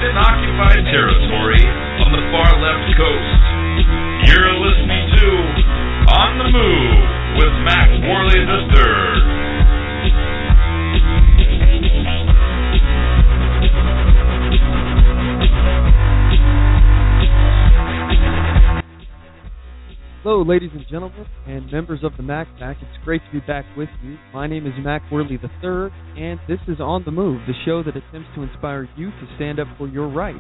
in occupied territory on the far left coast. You're listening to On the Move with Mac Worley III. Hello, ladies and gentlemen, and members of the Mac Pack. It's great to be back with you. My name is Mac Worley III, and this is On the Move, the show that attempts to inspire you to stand up for your rights.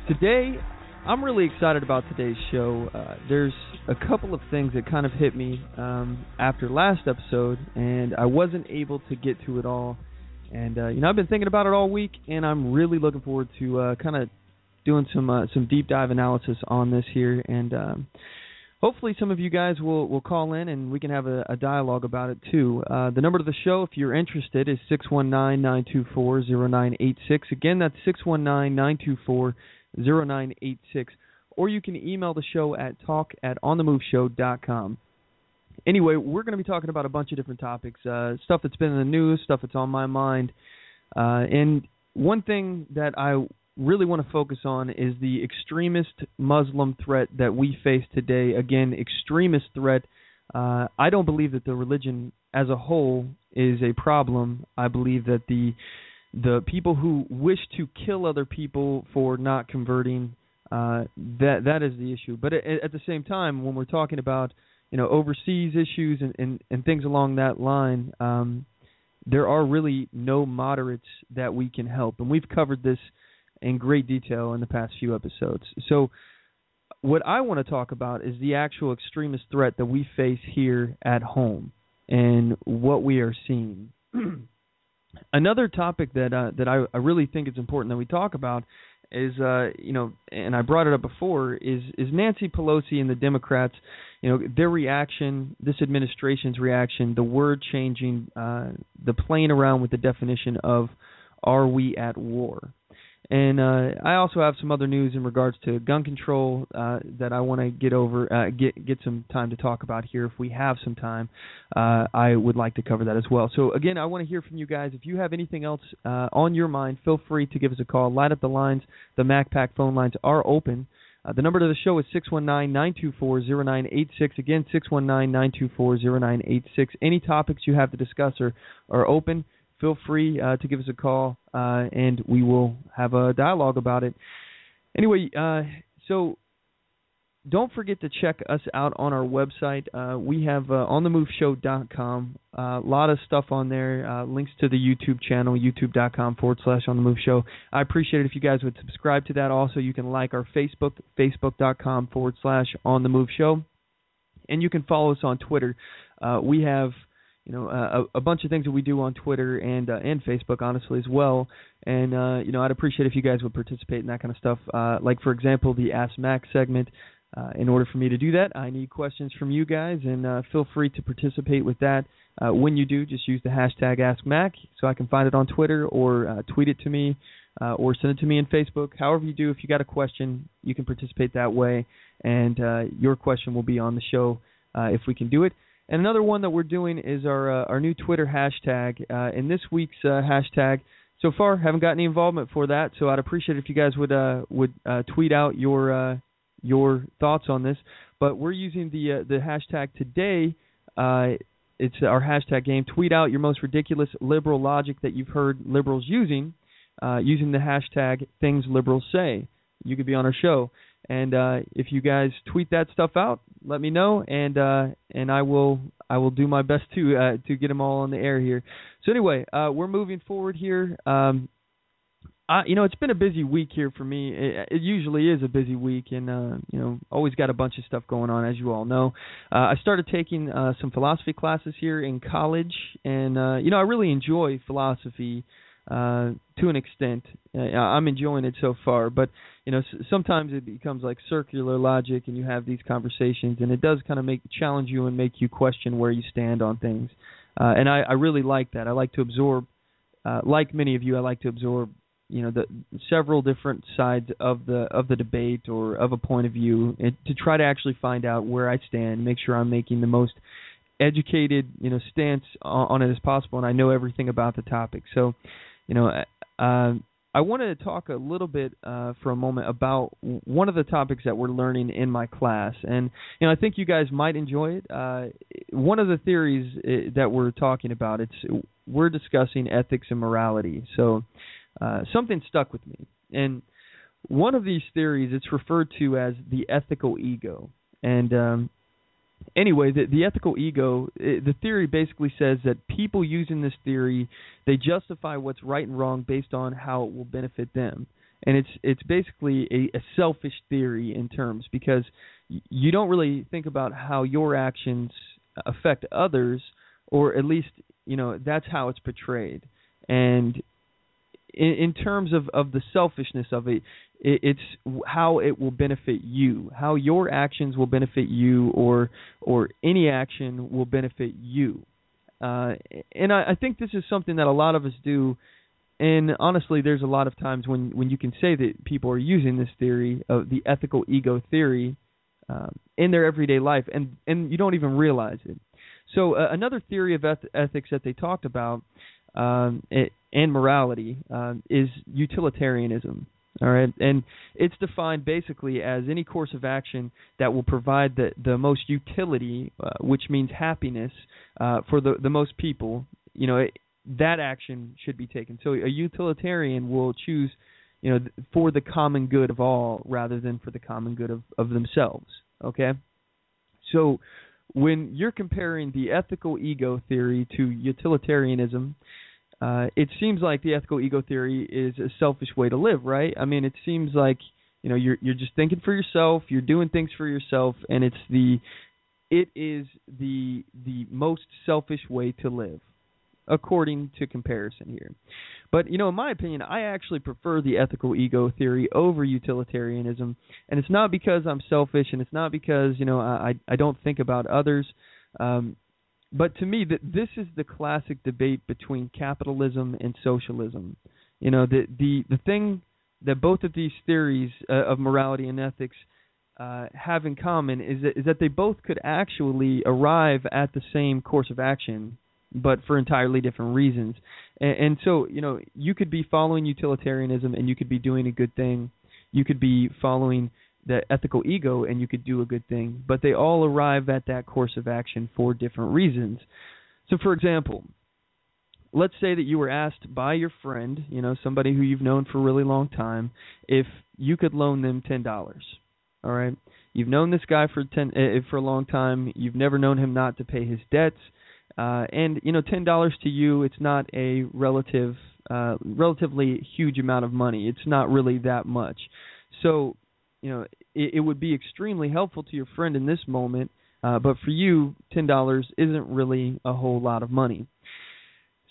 Today, I'm really excited about today's show. There's a couple of things that kind of hit me after last episode, and I wasn't able to get to it all. And I've been thinking about it all week, and I'm really looking forward to kind of doing some deep dive analysis on this here, and hopefully some of you guys will call in and we can have a dialogue about it too. The number to the show, if you're interested, is 619-924-0986. Again, that's 619-924-0986. Or you can email the show at talk@onthemoveshow.com. Anyway, we're going to be talking about a bunch of different topics, stuff that's been in the news, stuff that's on my mind. And one thing that I really want to focus on is the extremist Muslim threat that we face today. Again, extremist threat. I don't believe that the religion as a whole is a problem. I believe that the people who wish to kill other people for not converting, that is the issue. But at the same time, when we're talking about overseas issues and things along that line, there are really no moderates that we can help, and we've covered this in great detail in the past few episodes. So what I want to talk about is the actual extremist threat that we face here at home and what we are seeing. Another topic that I really think it's important that we talk about is, and I brought it up before, is Nancy Pelosi and the Democrats, their reaction, this administration's reaction, the word changing, the playing around with the definition of "are we at war?" And I also have some other news in regards to gun control that I want to get some time to talk about here. If we have some time, I would like to cover that as well. So again, I want to hear from you guys. If you have anything else on your mind, feel free to give us a call. Light up the lines. The MacPack phone lines are open. The number to the show is 619-924-0986. Again, 619-924-0986. Any topics you have to discuss are open. Feel free to give us a call, and we will have a dialogue about it. Anyway, so don't forget to check us out on our website. We have onthemoveshow.com. A lot of stuff on there, links to the YouTube channel, youtube.com/onthemoveshow. I appreciate it if you guys would subscribe to that. Also, you can like our Facebook, facebook.com/onthemoveshow. And you can follow us on Twitter. We have a bunch of things that we do on Twitter and Facebook, honestly, as well. And, I'd appreciate if you guys would participate in that kind of stuff. Like, for example, the Ask Mac segment. In order for me to do that, I need questions from you guys, and feel free to participate with that. When you do, just use the hashtag AskMac so I can find it on Twitter, or tweet it to me, or send it to me on Facebook. However you do, if you got a question, you can participate that way, and your question will be on the show if we can do it. And another one that we're doing is our new Twitter hashtag. In this week's hashtag, so far haven't got any involvement for that, so I'd appreciate it if you guys would tweet out your thoughts on this. But we're using the hashtag today. It's our hashtag game. Tweet out your most ridiculous liberal logic that you've heard liberals using the hashtag things liberals say. You could be on our show. And if you guys tweet that stuff out, let me know, and I will do my best to get them all on the air here. So anyway, we're moving forward here. It's been a busy week here for me. It usually is a busy week, and always got a bunch of stuff going on, as you all know. I started taking some philosophy classes here in college, and I really enjoy philosophy. To an extent, I'm enjoying it so far, but sometimes it becomes like circular logic, and you have these conversations, and it does kind of challenge you and make you question where you stand on things. And I really like that. I like to absorb, like many of you, I like to absorb, the several different sides of the debate or of a point of view, to try to actually find out where I stand, make sure I'm making the most educated, stance on it as possible, and I know everything about the topic. So, I want to talk a little bit for a moment about one of the topics that we're learning in my class, and I think you guys might enjoy it. One of the theories that we're talking about, we're discussing ethics and morality. So something stuck with me, and one of these theories, it's referred to as the ethical ego. And anyway, the ethical ego, the theory basically says that people using this theory, they justify what's right and wrong based on how it will benefit them. And it's basically a selfish theory in terms, because you don't really think about how your actions affect others, or at least, that's how it's portrayed. And in terms of the selfishness of it, it's how it will benefit you, how your actions will benefit you, or any action will benefit you. And I think this is something that a lot of us do. And honestly, there's a lot of times when you can say that people are using this theory of the ethical ego theory in their everyday life, and you don't even realize it. So another theory of ethics that they talked about and morality is utilitarianism. All right, and it's defined basically as any course of action that will provide the most utility, which means happiness for the most people. That action should be taken. So a utilitarian will choose, for the common good of all rather than for the common good of themselves. Okay, so when you're comparing the ethical ego theory to utilitarianism, it seems like the ethical ego theory is a selfish way to live, right? I mean, it seems like you're just thinking for yourself, you're doing things for yourself, and it is the most selfish way to live, according to comparison here. But in my opinion, I actually prefer the ethical ego theory over utilitarianism, and it's not because I'm selfish, and it's not because I don't think about others. But to me, this is the classic debate between capitalism and socialism. The thing that both of these theories of morality and ethics have in common is that they both could actually arrive at the same course of action, but for entirely different reasons. And so, you could be following utilitarianism and you could be doing a good thing. You could be following the ethical ego and you could do a good thing, but they all arrive at that course of action for different reasons. So for example, let's say that you were asked by your friend, somebody who you've known for a really long time, if you could loan them $10. All right, you've known this guy for a long time. You've never known him not to pay his debts, and $10 to you, it's not a relatively huge amount of money. It's not really that much. So it would be extremely helpful to your friend in this moment, but for you, $10 isn't really a whole lot of money.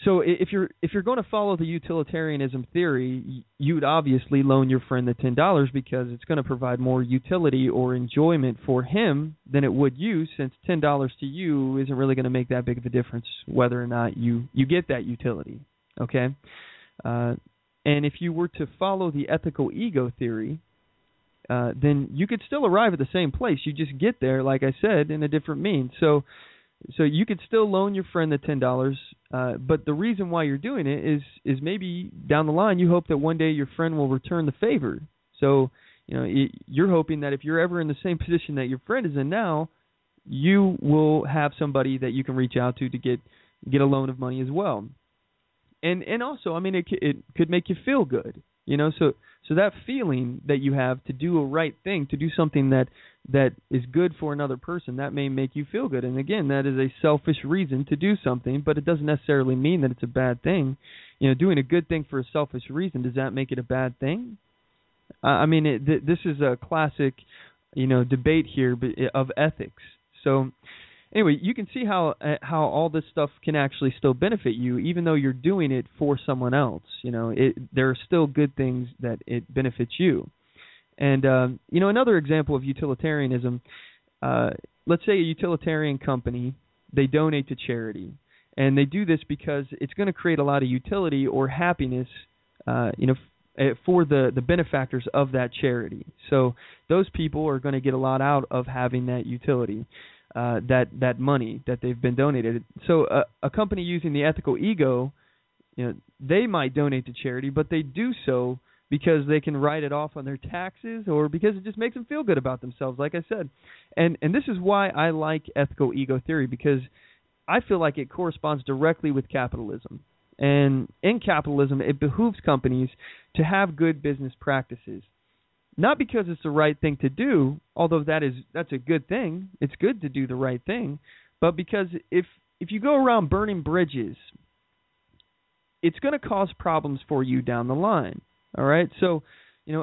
So if you're going to follow the utilitarianism theory, you would obviously loan your friend the $10 because it's going to provide more utility or enjoyment for him than it would you, since $10 to you isn't really going to make that big of a difference whether or not you get that utility. Okay, and if you were to follow the ethical ego theory, then you could still arrive at the same place. You just get there, like I said, in a different means. So you could still loan your friend the $10, but the reason why you're doing it is maybe down the line you hope that one day your friend will return the favor. So you're hoping that if you're ever in the same position that your friend is in now, you will have somebody that you can reach out to get a loan of money as well. And also, I mean, it could make you feel good. So that feeling that you have to do a right thing, to do something that is good for another person, that may make you feel good. And again, that is a selfish reason to do something, but it doesn't necessarily mean that it's a bad thing. Doing a good thing for a selfish reason, does that make it a bad thing? I mean, this is a classic, debate here of ethics. So anyway, you can see how all this stuff can actually still benefit you, even though you're doing it for someone else. There are still good things that it benefits you. And another example of utilitarianism, let's say a utilitarian company, they donate to charity, and they do this because it's going to create a lot of utility or happiness, for the benefactors of that charity. So those people are going to get a lot out of having that utility. That money that they've been donated. So a company using the ethical ego, they might donate to charity, but they do so because they can write it off on their taxes or because it just makes them feel good about themselves, like I said. And this is why I like ethical ego theory, because I feel like it corresponds directly with capitalism. And in capitalism, it behooves companies to have good business practices. Not because it's the right thing to do, although that's a good thing. It's good to do the right thing. But because if you go around burning bridges, it's going to cause problems for you down the line. All right? So,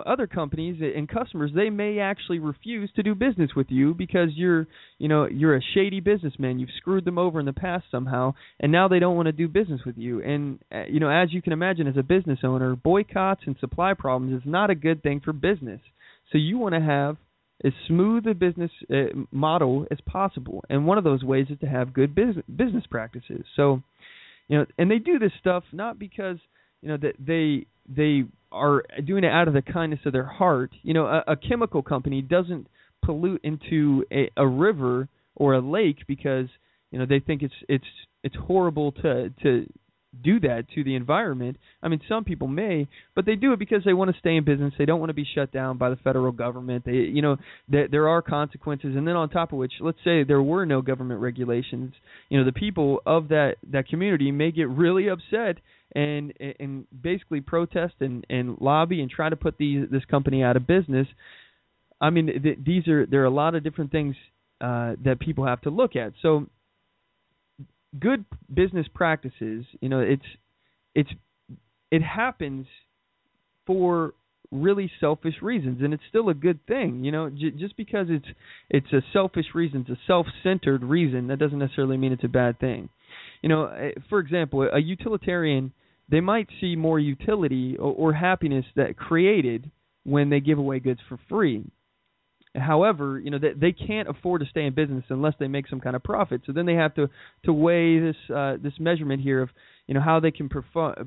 other companies and customers, they may actually refuse to do business with you because you're a shady businessman. You've screwed them over in the past somehow, and now they don't want to do business with you. And, as you can imagine, as a business owner, boycotts and supply problems is not a good thing for business. So you want to have as smooth a business model as possible. And one of those ways is to have good business practices. So, and they do this stuff not because, that they are doing it out of the kindness of their heart. A chemical company doesn't pollute into a river or a lake because they think it's horrible to do that to the environment. I mean, some people may, but they do it because they want to stay in business. They don't want to be shut down by the federal government. There are consequences, and then on top of which, let's say there were no government regulations. The people of that community may get really upset and basically protest and lobby and try to put this company out of business. I mean, there are a lot of different things that people have to look at. So, good business practices, it happens for really selfish reasons, and it's still a good thing. Just because it's a selfish reason, it's a self-centered reason, that doesn't necessarily mean it's a bad thing. For example, a utilitarian, they might see more utility or happiness that created when they give away goods for free. However, they can't afford to stay in business unless they make some kind of profit. So then they have to weigh this measurement here of how they can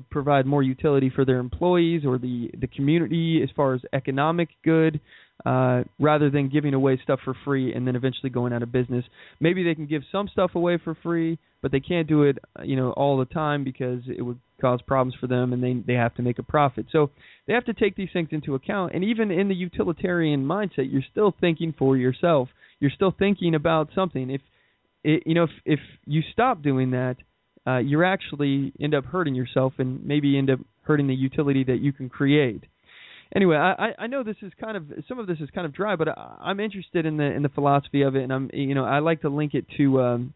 provide more utility for their employees or the community as far as economic good, rather than giving away stuff for free and then eventually going out of business. Maybe they can give some stuff away for free, but they can't do it all the time because it would cause problems for them, and they have to make a profit. So they have to take these things into account. And even in the utilitarian mindset, you're still thinking for yourself. You're still thinking about something. If you stop doing that, you actually end up hurting yourself and maybe end up hurting the utility that you can create. Anyway, I know this is some of this is kind of dry, but I'm interested in the philosophy of it, and I like to link it to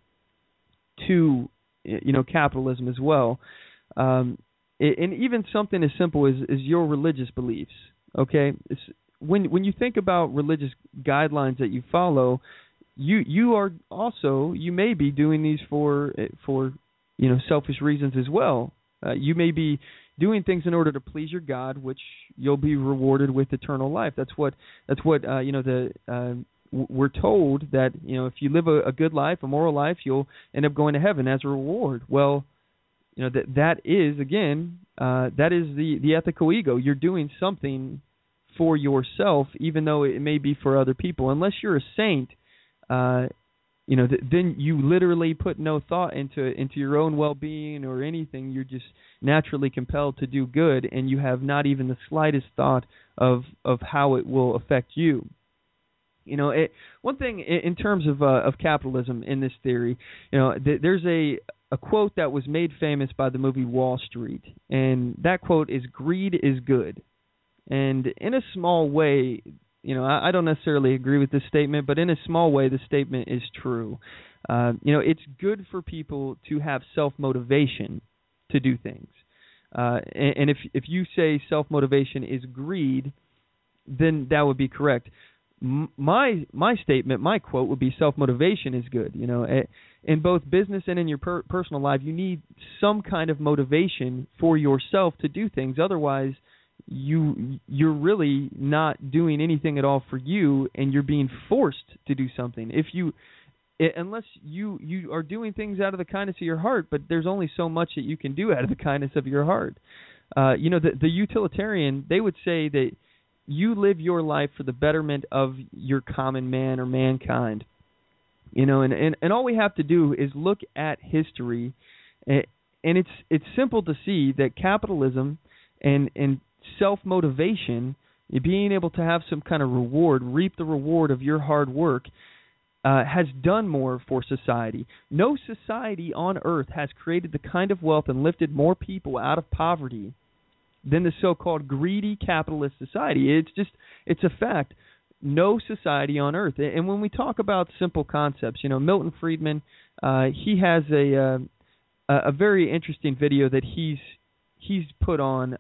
capitalism as well. And even something as simple as your religious beliefs. Okay, when you think about religious guidelines that you follow, you may be doing these for selfish reasons as well. You may be doing things in order to please your God, which you'll be rewarded with eternal life. That's what we're told, that if you live a good life, a moral life, you'll end up going to heaven as a reward. Well, that is the ethical ego. You're doing something for yourself, even though it may be for other people. Unless you're a saint, then you literally put no thought into your own well-being or anything. You're just naturally compelled to do good, and you have not even the slightest thought of how it will affect you. One thing in terms of capitalism in this theory, there's a quote that was made famous by the movie Wall Street, and that quote is, "Greed is good." And in a small way, I don't necessarily agree with this statement, but in a small way, the statement is true. It's good for people to have self-motivation to do things. And if you say self-motivation is greed, then that would be correct. My statement, my quote would be self-motivation is good. In both business and in your personal life, you need some kind of motivation for yourself to do things. Otherwise, you're really not doing anything at all for you, and you're being forced to do something. Unless you are doing things out of the kindness of your heart, but there's only so much that you can do out of the kindness of your heart. The utilitarian, they would say that you live your life for the betterment of your common man or mankind. And all we have to do is look at history and it's simple to see that capitalism and self-motivation, being able to have some kind of reward, reap the reward of your hard work, has done more for society. No society on earth has created the kind of wealth and lifted more people out of poverty than the so-called greedy capitalist society. It's a fact. No society on earth. And when we talk about simple concepts, Milton Friedman, he has a very interesting video that he's put on,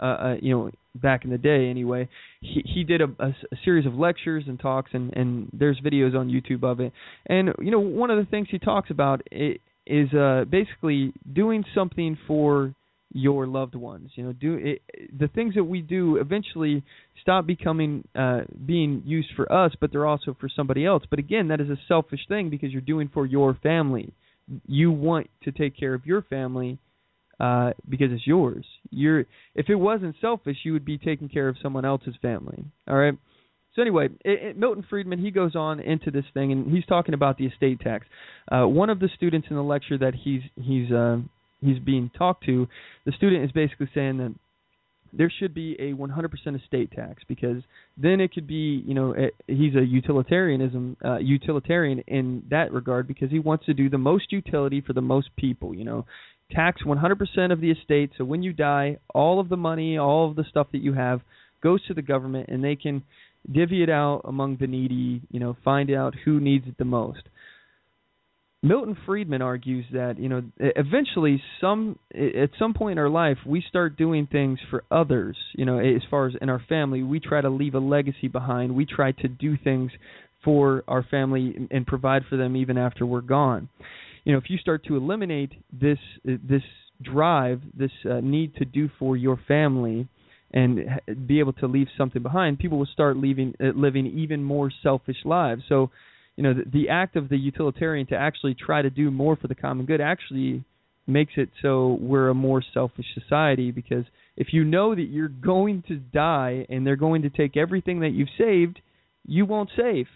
back in the day anyway. He did a series of lectures and talks, and there's videos on YouTube of it. And, one of the things he talks about is basically doing something for your loved ones. The things that we do eventually stop becoming being used for us, but they're also for somebody else. But again, that is a selfish thing because you're doing for your family. You want to take care of your family because it's yours. If it wasn't selfish, you would be taking care of someone else's family. All right. So anyway, Milton Friedman, he goes on into this thing, and he's talking about the estate tax. One of the students in the lecture that he's being talked to, the student is basically saying that there should be a 100% estate tax, because then it could be, he's a utilitarian in that regard, because he wants to do the most utility for the most people, tax 100% of the estate. So when you die, all of the money, all of the stuff that you have goes to the government, and they can divvy it out among the needy, find out who needs it the most. Milton Friedman argues that, eventually at some point in our life, we start doing things for others, as far as in our family. We try to leave a legacy behind. We try to do things for our family and provide for them even after we're gone. If you start to eliminate this drive, this need to do for your family and be able to leave something behind, people will start living even more selfish lives. So, the act of the utilitarian to actually try to do more for the common good actually makes it so we're a more selfish society, because if you know that you're going to die and they're going to take everything that you've saved, you won't save.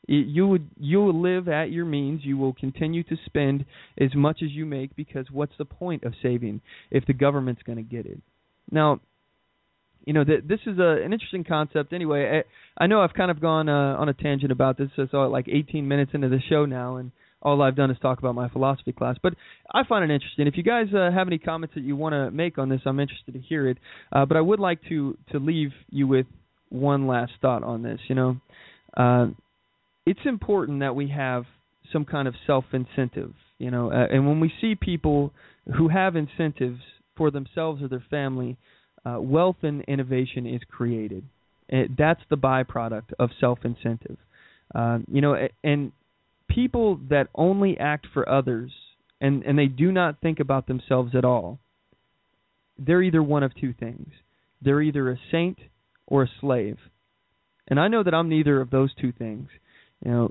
You will live at your means. You will continue to spend as much as you make, because what's the point of saving if the government's going to get it? Now, this is an interesting concept. Anyway, I know I've kind of gone on a tangent about this. It's like 18 minutes into the show now, and all I've done is talk about my philosophy class. But I find it interesting. If you guys have any comments that you want to make on this, I'm interested to hear it. But I would like to leave you with one last thought on this. It's important that we have some kind of self-incentive. And when we see people who have incentives for themselves or their family, wealth and innovation is created. That's the byproduct of self-incentive. And people that only act for others and they do not think about themselves at all, they're either one of two things. They're either a saint or a slave. And I know that I'm neither of those two things. I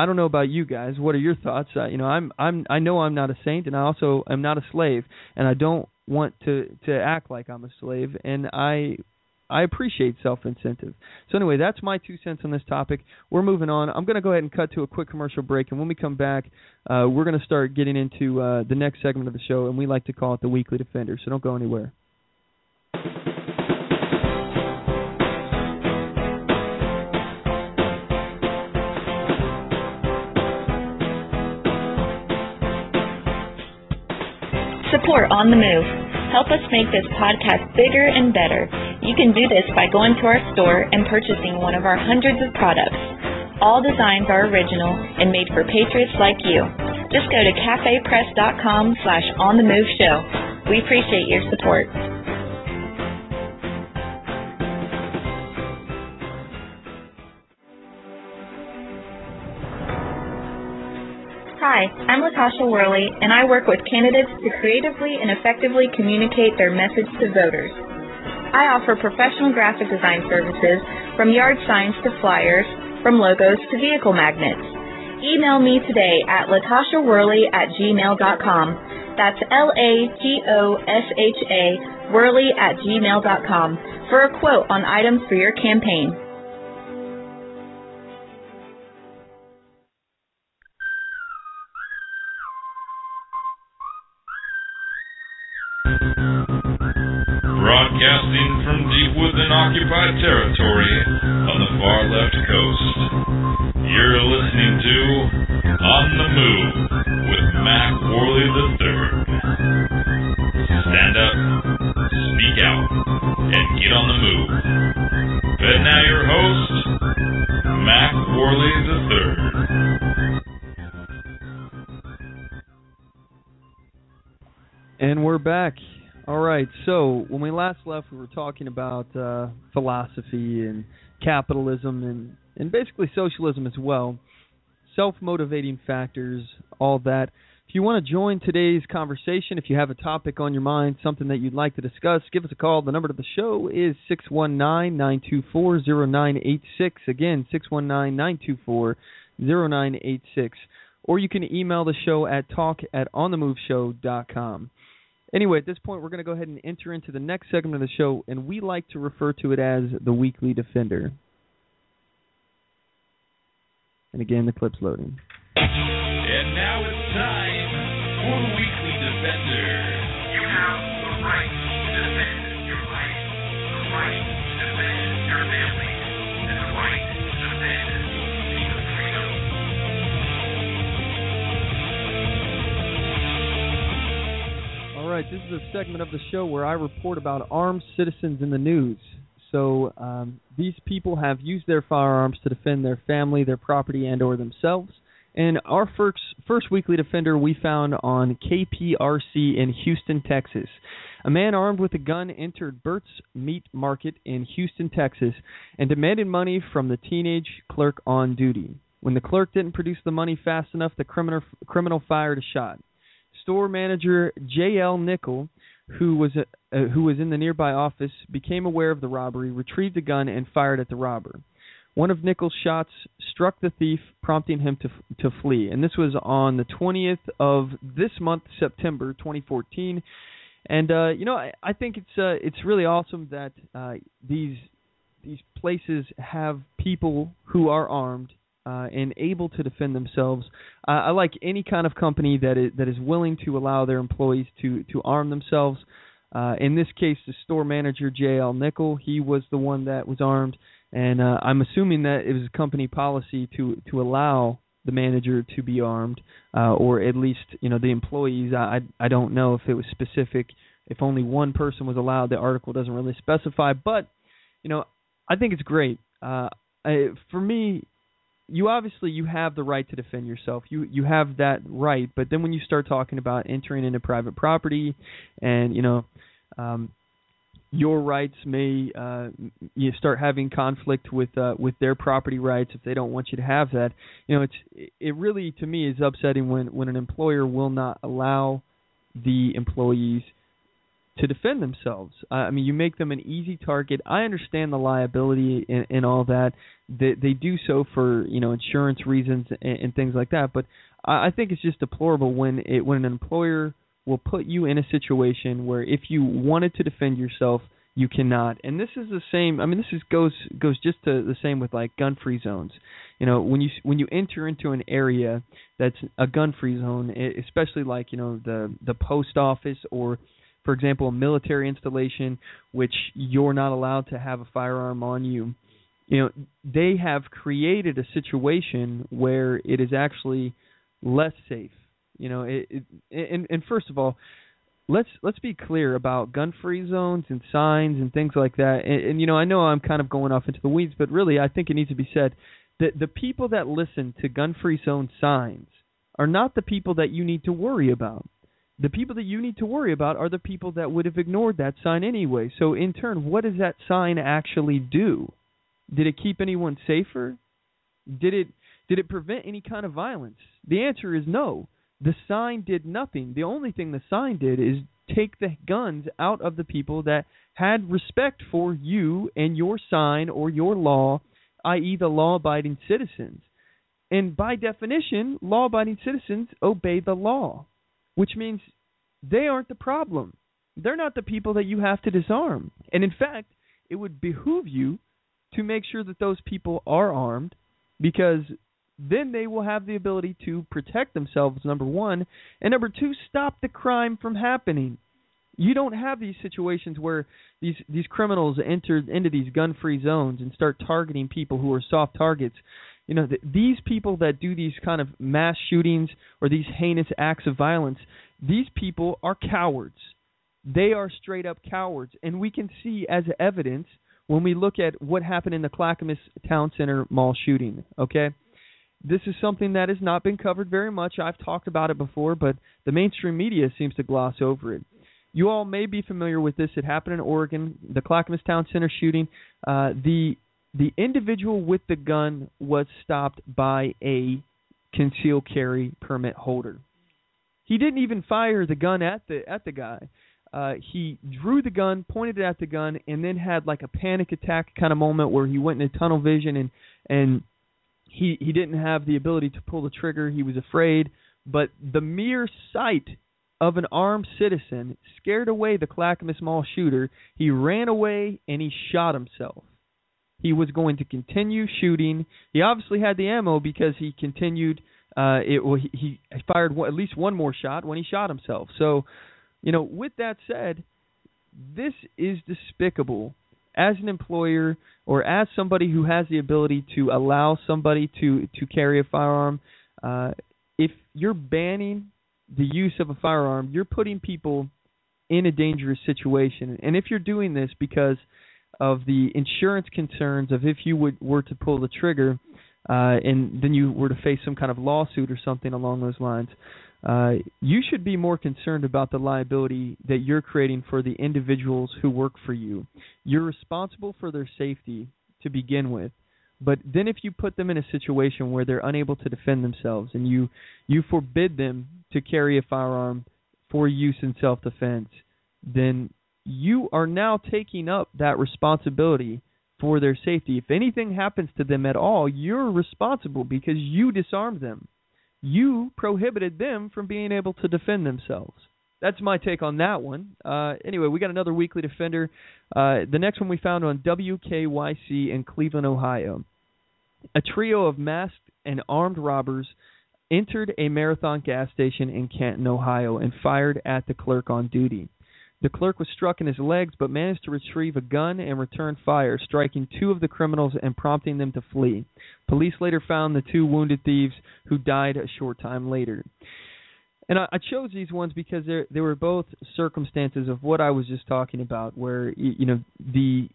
don't know about you guys. What are your thoughts? I know I'm not a saint, and I also am not a slave, and I don't want to act like I'm a slave, and I appreciate self-incentive. So anyway, that's my 2 cents on this topic. We're moving on. I'm going to go ahead and cut to a quick commercial break, and when we come back, we're going to start getting into the next segment of the show, and we like to call it the Weekly Defender, so don't go anywhere. Support On the Move. Help us make this podcast bigger and better. You can do this by going to our store and purchasing one of our hundreds of products. All designs are original and made for patriots like you. Just go to cafepress.com/onthemoveshow. We appreciate your support. Hi, I'm Latasha Worley, and I work with candidates to creatively and effectively communicate their message to voters. I offer professional graphic design services, from yard signs to flyers, from logos to vehicle magnets. Email me today at latashaworley@gmail.com. That's LATOSHA Worley@gmail.com for a quote on items for your campaign. Broadcasting from deep within occupied territory on the far left coast. You're listening to On the Move with Mac Worley III. Stand up, speak out, and get on the move. And now your host, Mac Worley III. And we're back. All right, so when we last left, we were talking about philosophy and capitalism and basically socialism as well, self-motivating factors, all that. If you want to join today's conversation, if you have a topic on your mind, something that you'd like to discuss, give us a call. The number to the show is 619-924-0986. Again, 619-924-0986. Or you can email the show at talk@onthemoveshow.com. Anyway, at this point, we're going to go ahead and enter into the next segment of the show, and we like to refer to it as the Weekly Defender. And again, the clip's loading. And now it's time for the Weekly Defender. You have the right to defend your life, the right to defend your family, and the right to defend your freedom. All right, this is a segment of the show where I report about armed citizens in the news. So these people have used their firearms to defend their family, their property, and or themselves. And our first Weekly Defender we found on KPRC in Houston, Texas. A man armed with a gun entered Burt's Meat Market in Houston, Texas, and demanded money from the teenage clerk on duty. When the clerk didn't produce the money fast enough, the criminal fired a shot. Store manager J.L. Nickel, who was in the nearby office, became aware of the robbery, retrieved the gun, and fired at the robber. One of Nickel's shots struck the thief, prompting him to flee. And this was on the 20th of this month, September 2014. And I think it's really awesome that these places have people who are armed and able to defend themselves. I like any kind of company that is willing to allow their employees to arm themselves. In this case, the store manager, J.L. Nickel, he was the one that was armed. And I'm assuming that it was a company policy to allow the manager to be armed, or at least the employees. I don't know if it was specific. If only one person was allowed, the article doesn't really specify. But I think it's great. For me, you have the right to defend yourself. You have that right. But then when you start talking about entering into private property, and your rights may you start having conflict with their property rights if they don't want you to have that. It really, to me, is upsetting when an employer will not allow the employees to defend themselves. You make them an easy target. I understand the liability and all that. They do so for insurance reasons and things like that. But I think it's just deplorable when an employer will put you in a situation where if you wanted to defend yourself, you cannot. And this is the same. This goes just to the same with like gun-free zones. When you enter into an area that's a gun-free zone, especially like the post office or, for example, a military installation, which you're not allowed to have a firearm on you. They have created a situation where it is actually less safe. And first of all, let's be clear about gun-free zones and signs and things like that. And I know I'm kind of going off into the weeds, but really I think it needs to be said that the people that listen to gun-free zone signs are not the people that you need to worry about. The people that you need to worry about are the people that would have ignored that sign anyway. So in turn, what does that sign actually do? Did it keep anyone safer? Did it prevent any kind of violence? The answer is no. The sign did nothing. The only thing the sign did is take the guns out of the people that had respect for you and your sign or your law, i.e. the law-abiding citizens. And by definition, law-abiding citizens obey the law, which means they aren't the problem. They're not the people that you have to disarm. And in fact, it would behoove you to make sure that those people are armed, because then they will have the ability to protect themselves, number one, and number two, stop the crime from happening. You don't have these situations where these criminals enter into these gun-free zones and start targeting people who are soft targets. You know, these people that do these kind of mass shootings or these heinous acts of violence, these people are cowards. They are straight up cowards. And we can see as evidence when we look at what happened in the Clackamas Town Center mall shooting, okay? This is something that has not been covered very much. I've talked about it before, but the mainstream media seems to gloss over it. You all may be familiar with this. It happened in Oregon, the Clackamas Town Center shooting. The individual with the gun was stopped by a concealed carry permit holder. He didn't even fire the gun at the guy. He drew the gun, pointed it at the gun, and then had like a panic attack kind of moment where he went into tunnel vision and he didn't have the ability to pull the trigger. He was afraid. But the mere sight of an armed citizen scared away the Clackamas Mall shooter. He ran away and he shot himself. He was going to continue shooting. He obviously had the ammo because he continued. He fired at least one more shot when he shot himself. So, you know, with that said, this is despicable. As an employer or as somebody who has the ability to allow somebody to carry a firearm, if you're banning the use of a firearm, you're putting people in a dangerous situation. And if you're doing this because of the insurance concerns of if you were to pull the trigger and then you were to face some kind of lawsuit or something along those lines, you should be more concerned about the liability that you're creating for the individuals who work for you. You're responsible for their safety to begin with. But then if you put them in a situation where they're unable to defend themselves and you forbid them to carry a firearm for use in self-defense, then you are now taking up that responsibility for their safety. If anything happens to them at all, you're responsible because you disarmed them. You prohibited them from being able to defend themselves. That's my take on that one. Anyway, we got another weekly defender. The next one we found on WKYC in Cleveland, Ohio. A trio of masked and armed robbers entered a Marathon gas station in Canton, Ohio, and fired at the clerk on duty. The clerk was struck in his legs but managed to retrieve a gun and return fire, striking two of the criminals and prompting them to flee. Police later found the two wounded thieves who died a short time later. And I chose these ones because they were both circumstances of what I was just talking about, where the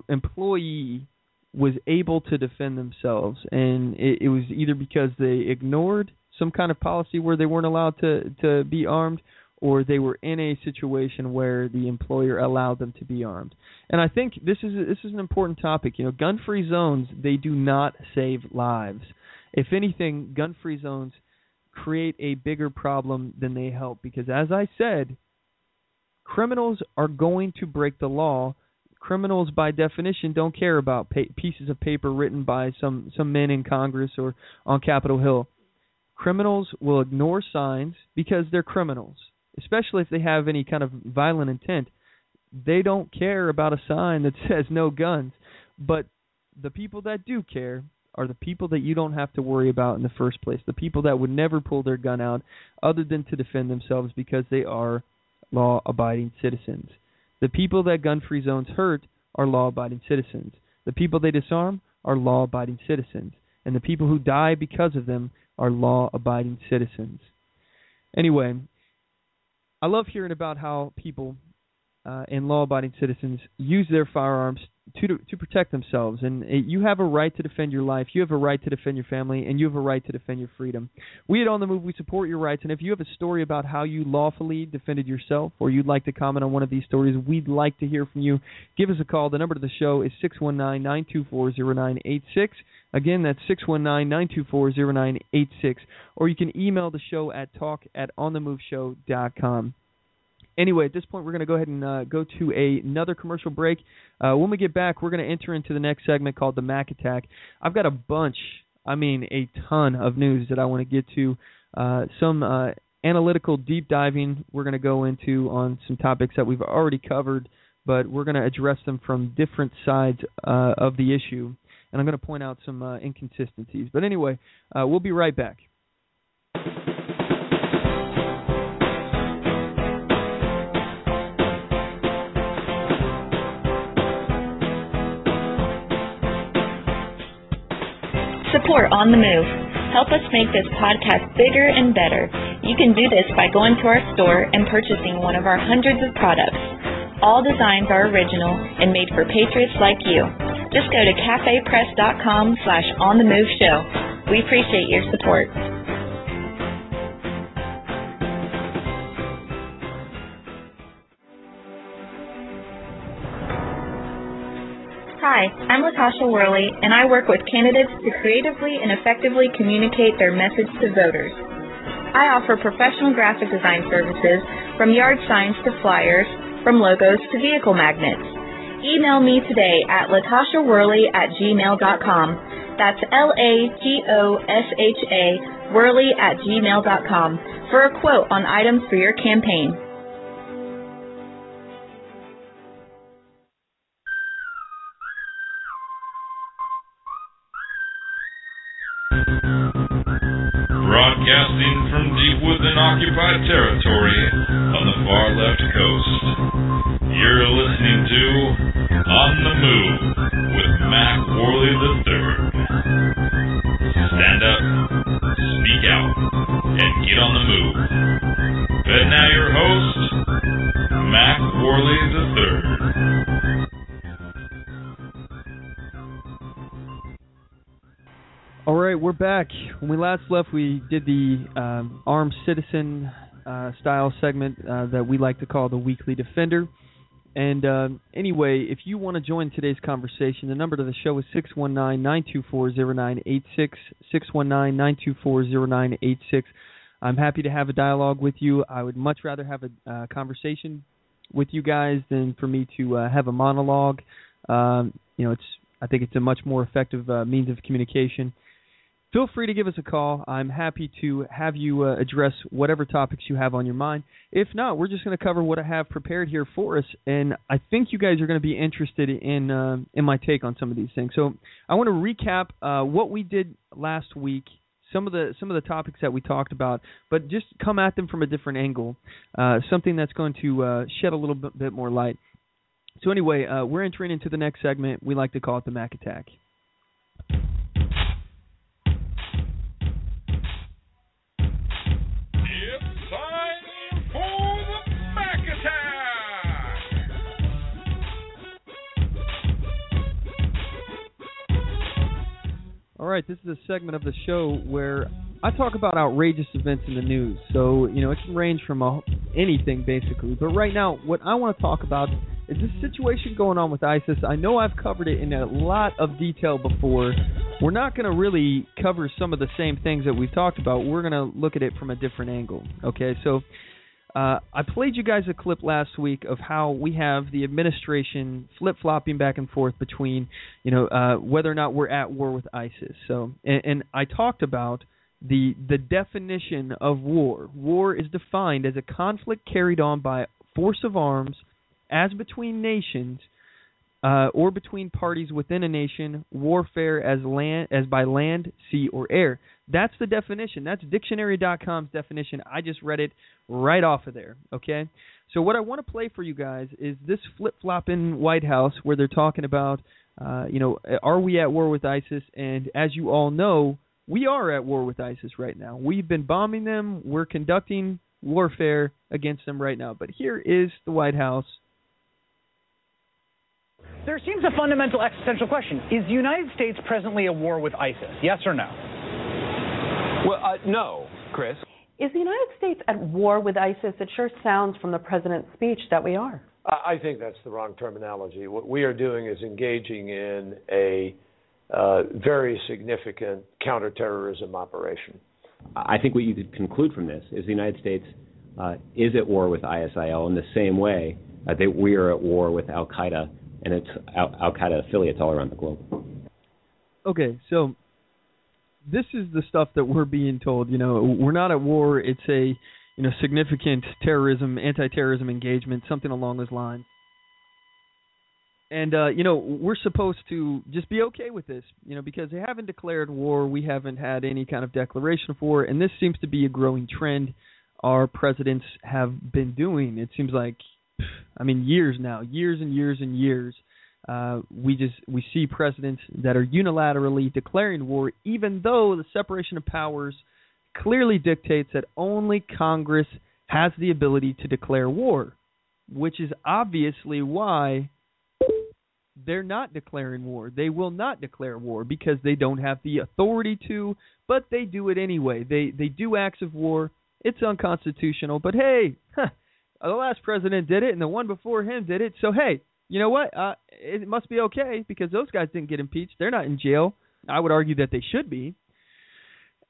employee was able to defend themselves, and it was either because they ignored some kind of policy where they weren't allowed to be armed, or they were in a situation where the employer allowed them to be armed. And I think this is an important topic. You know, gun-free zones, they do not save lives. If anything, gun-free zones create a bigger problem than they help, because as I said, criminals are going to break the law. Criminals, by definition, don't care about pieces of paper written by some men in Congress or on Capitol Hill. Criminals will ignore signs because they're criminals, especially if they have any kind of violent intent. They don't care about a sign that says no guns. But the people that do care are the people that you don't have to worry about in the first place, the people that would never pull their gun out other than to defend themselves because they are law-abiding citizens. The people that gun-free zones hurt are law-abiding citizens. The people they disarm are law-abiding citizens. And the people who die because of them are law-abiding citizens. Anyway, I love hearing about how people and law-abiding citizens use their firearms to protect themselves. And you have a right to defend your life, you have a right to defend your family, and you have a right to defend your freedom. We at On the Move, we support your rights, and if you have a story about how you lawfully defended yourself, or you'd like to comment on one of these stories, we'd like to hear from you. Give us a call. The number to the show is 619-924-0986. Again, that's 619-924-0986. Or you can email the show at talk@onthemoveshow.com. Anyway, at this point, we're going to go ahead and go to another commercial break. When we get back, we're going to enter into the next segment called the Mac Attack. I've got a ton of news that I want to get to. Some analytical deep diving we're going to go into on some topics that we've already covered, but we're going to address them from different sides of the issue. And I'm going to point out some inconsistencies. But anyway, we'll be right back. Support On the Move. Help us make this podcast bigger and better. You can do this by going to our store and purchasing one of our hundreds of products. All designs are original and made for patriots like you. Just go to cafepress.com/onthemoveshow. We appreciate your support. Hi, I'm Latasha Worley, and I work with candidates to creatively and effectively communicate their message to voters. I offer professional graphic design services from yard signs to flyers, from logos to vehicle magnets. Email me today at latashaworley@gmail.com. That's LAGOSHA Worley@gmail.com for a quote on items for your campaign. Broadcasting from deep within occupied territory on the far left coast. You're listening to On the Move with Mac Worley III. Stand up, speak out, and get on the move. And now your host, Mac Worley III. All right, we're back. When we last left, we did the armed citizen style segment that we like to call the Weekly Defender. And anyway, if you want to join today's conversation, the number to the show is 619-924-0986, 619-924-0986. I'm happy to have a dialogue with you. I would much rather have a conversation with you guys than for me to have a monologue. I think it's a much more effective means of communication. Feel free to give us a call. I'm happy to have you address whatever topics you have on your mind. If not, we're just going to cover what I have prepared here for us, and I think you guys are going to be interested in my take on some of these things. So I want to recap what we did last week, some of the topics that we talked about, but just come at them from a different angle, something that's going to shed a little bit more light. So anyway, we're entering into the next segment. We like to call it the Mac Attack. All right, this is a segment of the show where I talk about outrageous events in the news. So, it can range from anything, basically. But right now, what I want to talk about is this situation going on with ISIS. I know I've covered it in a lot of detail before. We're not going to really cover some of the same things that we've talked about. We're going to look at it from a different angle. Okay, so I played you guys a clip last week of how we have the administration flip-flopping back and forth between, whether or not we're at war with ISIS. So, and I talked about the definition of war. War is defined as a conflict carried on by force of arms, as between nations, or between parties within a nation. Warfare as by land, sea, or air. That's the definition. That's dictionary.com's definition. I just read it right off of there, okay? So what I want to play for you guys is this flip-flopping White House where they're talking about, are we at war with ISIS? And as you all know, we are at war with ISIS right now. We've been bombing them. We're conducting warfare against them right now. But here is the White House. There seems a fundamental existential question. Is the United States presently at war with ISIS? Yes or no? Well, no, Chris. Is the United States at war with ISIS? It sure sounds from the president's speech that we are. I think that's the wrong terminology. What we are doing is engaging in a very significant counterterrorism operation. I think what you could conclude from this is the United States is at war with ISIL in the same way that we are at war with Al-Qaeda and its Al-Qaeda affiliates all around the globe. Okay, so this is the stuff that we're being told. We're not at war. It's a significant terrorism, anti-terrorism engagement, something along those lines. And, we're supposed to just be okay with this, because they haven't declared war. We haven't had any kind of declaration of war. And this seems to be a growing trend our presidents have been doing. It seems like, years now, years and years and years. we see presidents that are unilaterally declaring war, even though the separation of powers clearly dictates that only Congress has the ability to declare war, which is obviously why they're not declaring war. They will not declare war because they don't have the authority to, but they do it anyway. They do acts of war. It's unconstitutional, but hey, the last president did it and the one before him did it, so hey, you know what? It must be okay because those guys didn't get impeached. They're not in jail. I would argue that they should be.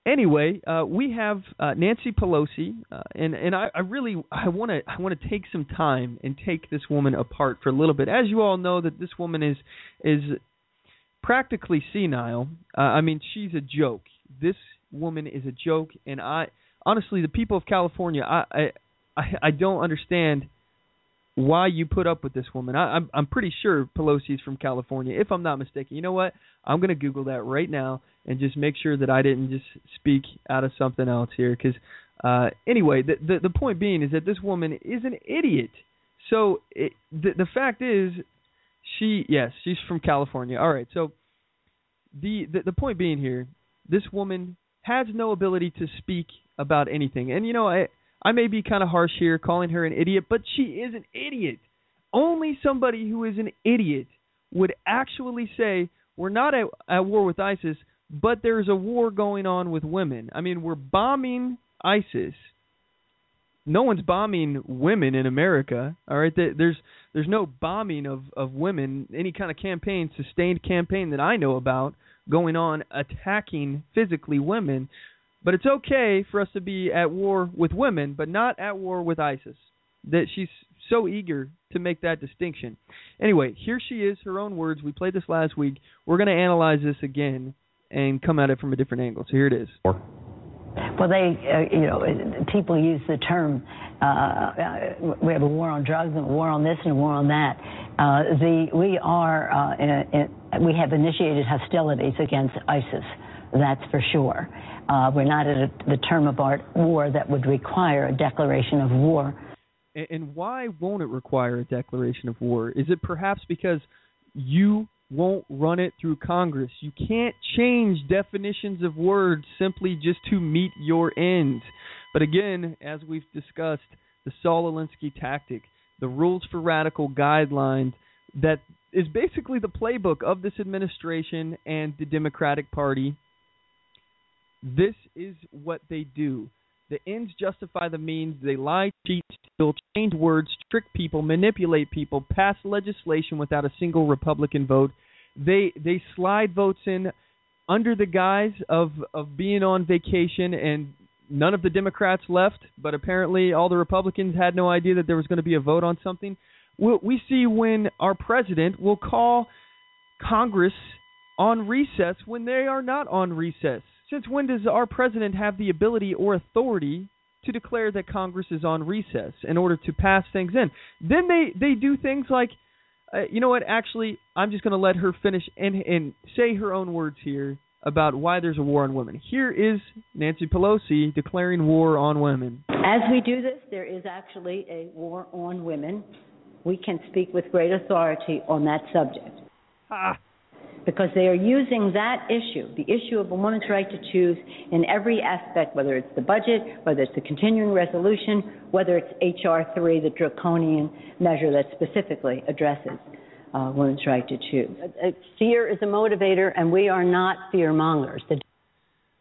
Anyway, we have Nancy Pelosi, and I want to take some time and take this woman apart for a little bit. As you all know, that this woman is practically senile. I mean, she's a joke. This woman is a joke, and honestly, the people of California, I don't understand why you put up with this woman. I'm pretty sure Pelosi is from California, if I'm not mistaken. You know what? I'm going to Google that right now and just make sure that I didn't just speak out of something else here. Because anyway, the point being is that this woman is an idiot. So the fact is, she's from California. All right. So the point being here, this woman has no ability to speak about anything. And you know, I may be kind of harsh here calling her an idiot, but she is an idiot. Only somebody who is an idiot would actually say, we're not at war with ISIS, but there's a war going on with women. I mean, we're bombing ISIS. No one's bombing women in America, all right? There's no bombing of women, any kind of campaign, sustained campaign that I know about going on attacking physically women. But it's okay for us to be at war with women, but not at war with ISIS. That she's so eager to make that distinction. Anyway, here she is, her own words. We played this last week. We're going to analyze this again and come at it from a different angle. So here it is. Well, people use the term, we have a war on drugs and a war on this and a war on that. We have initiated hostilities against ISIS, that's for sure. We're not at the term of art war that would require a declaration of war. And why won't it require a declaration of war? Is it perhaps because you won't run it through Congress? You can't change definitions of words simply just to meet your ends. But again, as we've discussed, the Saul Alinsky tactic, the rules for radical guidelines, that is basically the playbook of this administration and the Democratic Party. This is what they do. The ends justify the means. They lie, cheat, steal, change words, trick people, manipulate people, pass legislation without a single Republican vote. They slide votes in under the guise of being on vacation, and none of the Democrats left, but apparently all the Republicans had no idea that there was going to be a vote on something. We see when our president will call Congress on recess when they are not on recess. Since when does our president have the ability or authority to declare that Congress is on recess in order to pass things in? Then they do things like, you know what, actually, I'm just going to let her finish and say her own words here about why there's a war on women. Here is Nancy Pelosi declaring war on women. As we do this, there is actually a war on women. We can speak with great authority on that subject. Because they are using that issue, the issue of a woman's right to choose, in every aspect, whether it's the budget, whether it's the continuing resolution, whether it's H.R. 3, the draconian measure that specifically addresses women's right to choose. Fear is a motivator, and we are not fear mongers. The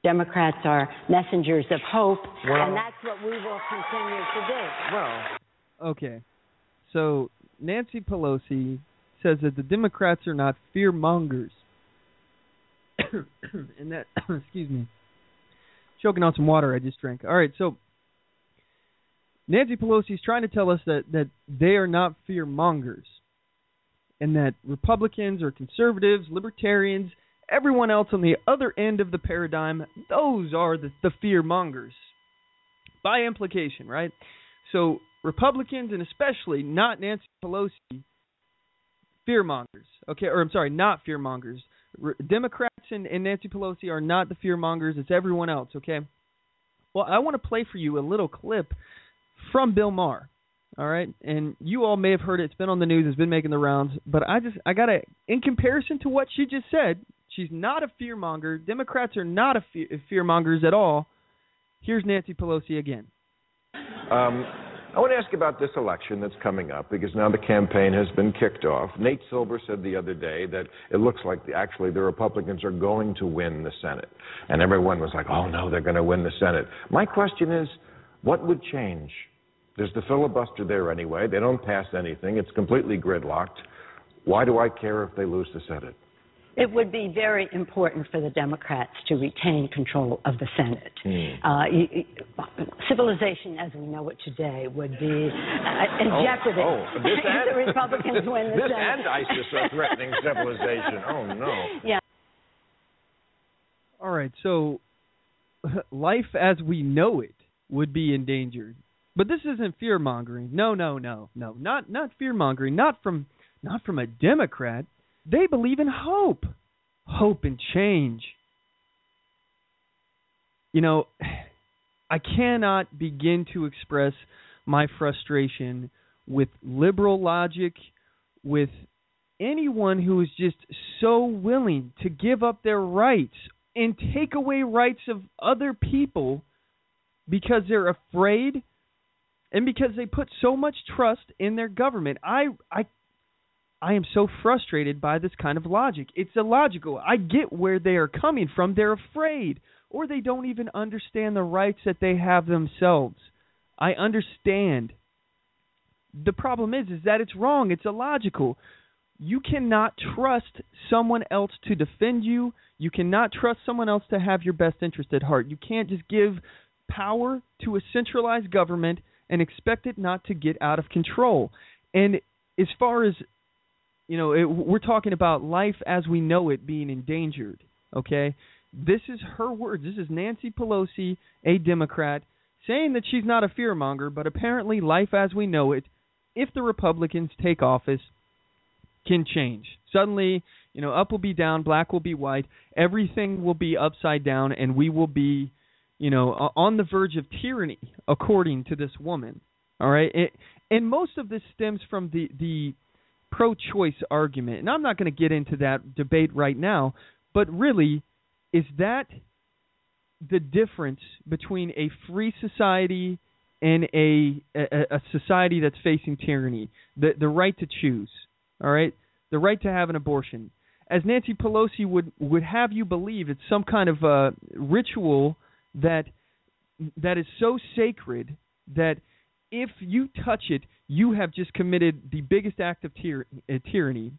Democrats are messengers of hope, and that's what we will continue to do. Well, okay. So Nancy Pelosi says that the Democrats are not fear mongers. And that, excuse me, choking on some water I just drank. All right, so Nancy Pelosi is trying to tell us that they are not fear mongers, and that Republicans or conservatives, libertarians, everyone else on the other end of the paradigm, those are the fear mongers by implication, right? So Republicans, and especially not Nancy Pelosi, fear mongers. Okay, or I'm sorry, not fear mongers. Democrats and Nancy Pelosi are not the fear mongers. It's everyone else. Okay. Well, I want to play for you a little clip from Bill Maher. all right? And you all may have heard it. It's been on the news. It's been making the rounds. But I got to, in comparison to what she just said, she's not a fearmonger. Democrats are not fearmongers at all. Here's Nancy Pelosi again. I want to ask you about this election that's coming up, because now the campaign has been kicked off. Nate Silver said the other day that it looks like actually the Republicans are going to win the Senate. And everyone was like, oh, no, they're going to win the Senate. My question is, what would change? There's the filibuster there anyway. They don't pass anything. It's completely gridlocked. Why do I care if they lose the Senate? It would be very important for the Democrats to retain control of the Senate. Civilization as we know it today would be in jeopardy if the Republicans win the Senate. This and ISIS are threatening civilization. Oh, no. Yeah. All right, so life as we know it would be endangered. But this isn't fear-mongering. No. Not fear-mongering. Not from a Democrat. They believe in hope and change. You know, I cannot begin to express my frustration with liberal logic, with anyone who is just so willing to give up their rights and take away rights of other people because they're afraid and because they put so much trust in their government. I am so frustrated by this kind of logic. It's illogical. I get where they are coming from. They're afraid, or they don't even understand the rights that they have themselves. I understand. The problem is that it's wrong. It's illogical. You cannot trust someone else to defend you. You cannot trust someone else to have your best interest at heart. You can't just give power to a centralized government and expect it not to get out of control. And as far as we're talking about life as we know it being endangered, okay? This is her words. This is Nancy Pelosi, a Democrat, saying that she's not a fearmonger, but apparently life as we know it, if the Republicans take office, can change. Suddenly, up will be down, black will be white, everything will be upside down, and we will be, on the verge of tyranny, according to this woman, all right? And most of this stems from the pro-choice argument, and I'm not going to get into that debate right now, but really, is that the difference between a free society and a society that's facing tyranny? The right to choose, all right? The right to have an abortion. As Nancy Pelosi would have you believe, it's some kind of ritual that is so sacred that if you touch it, you have just committed the biggest act of tyranny.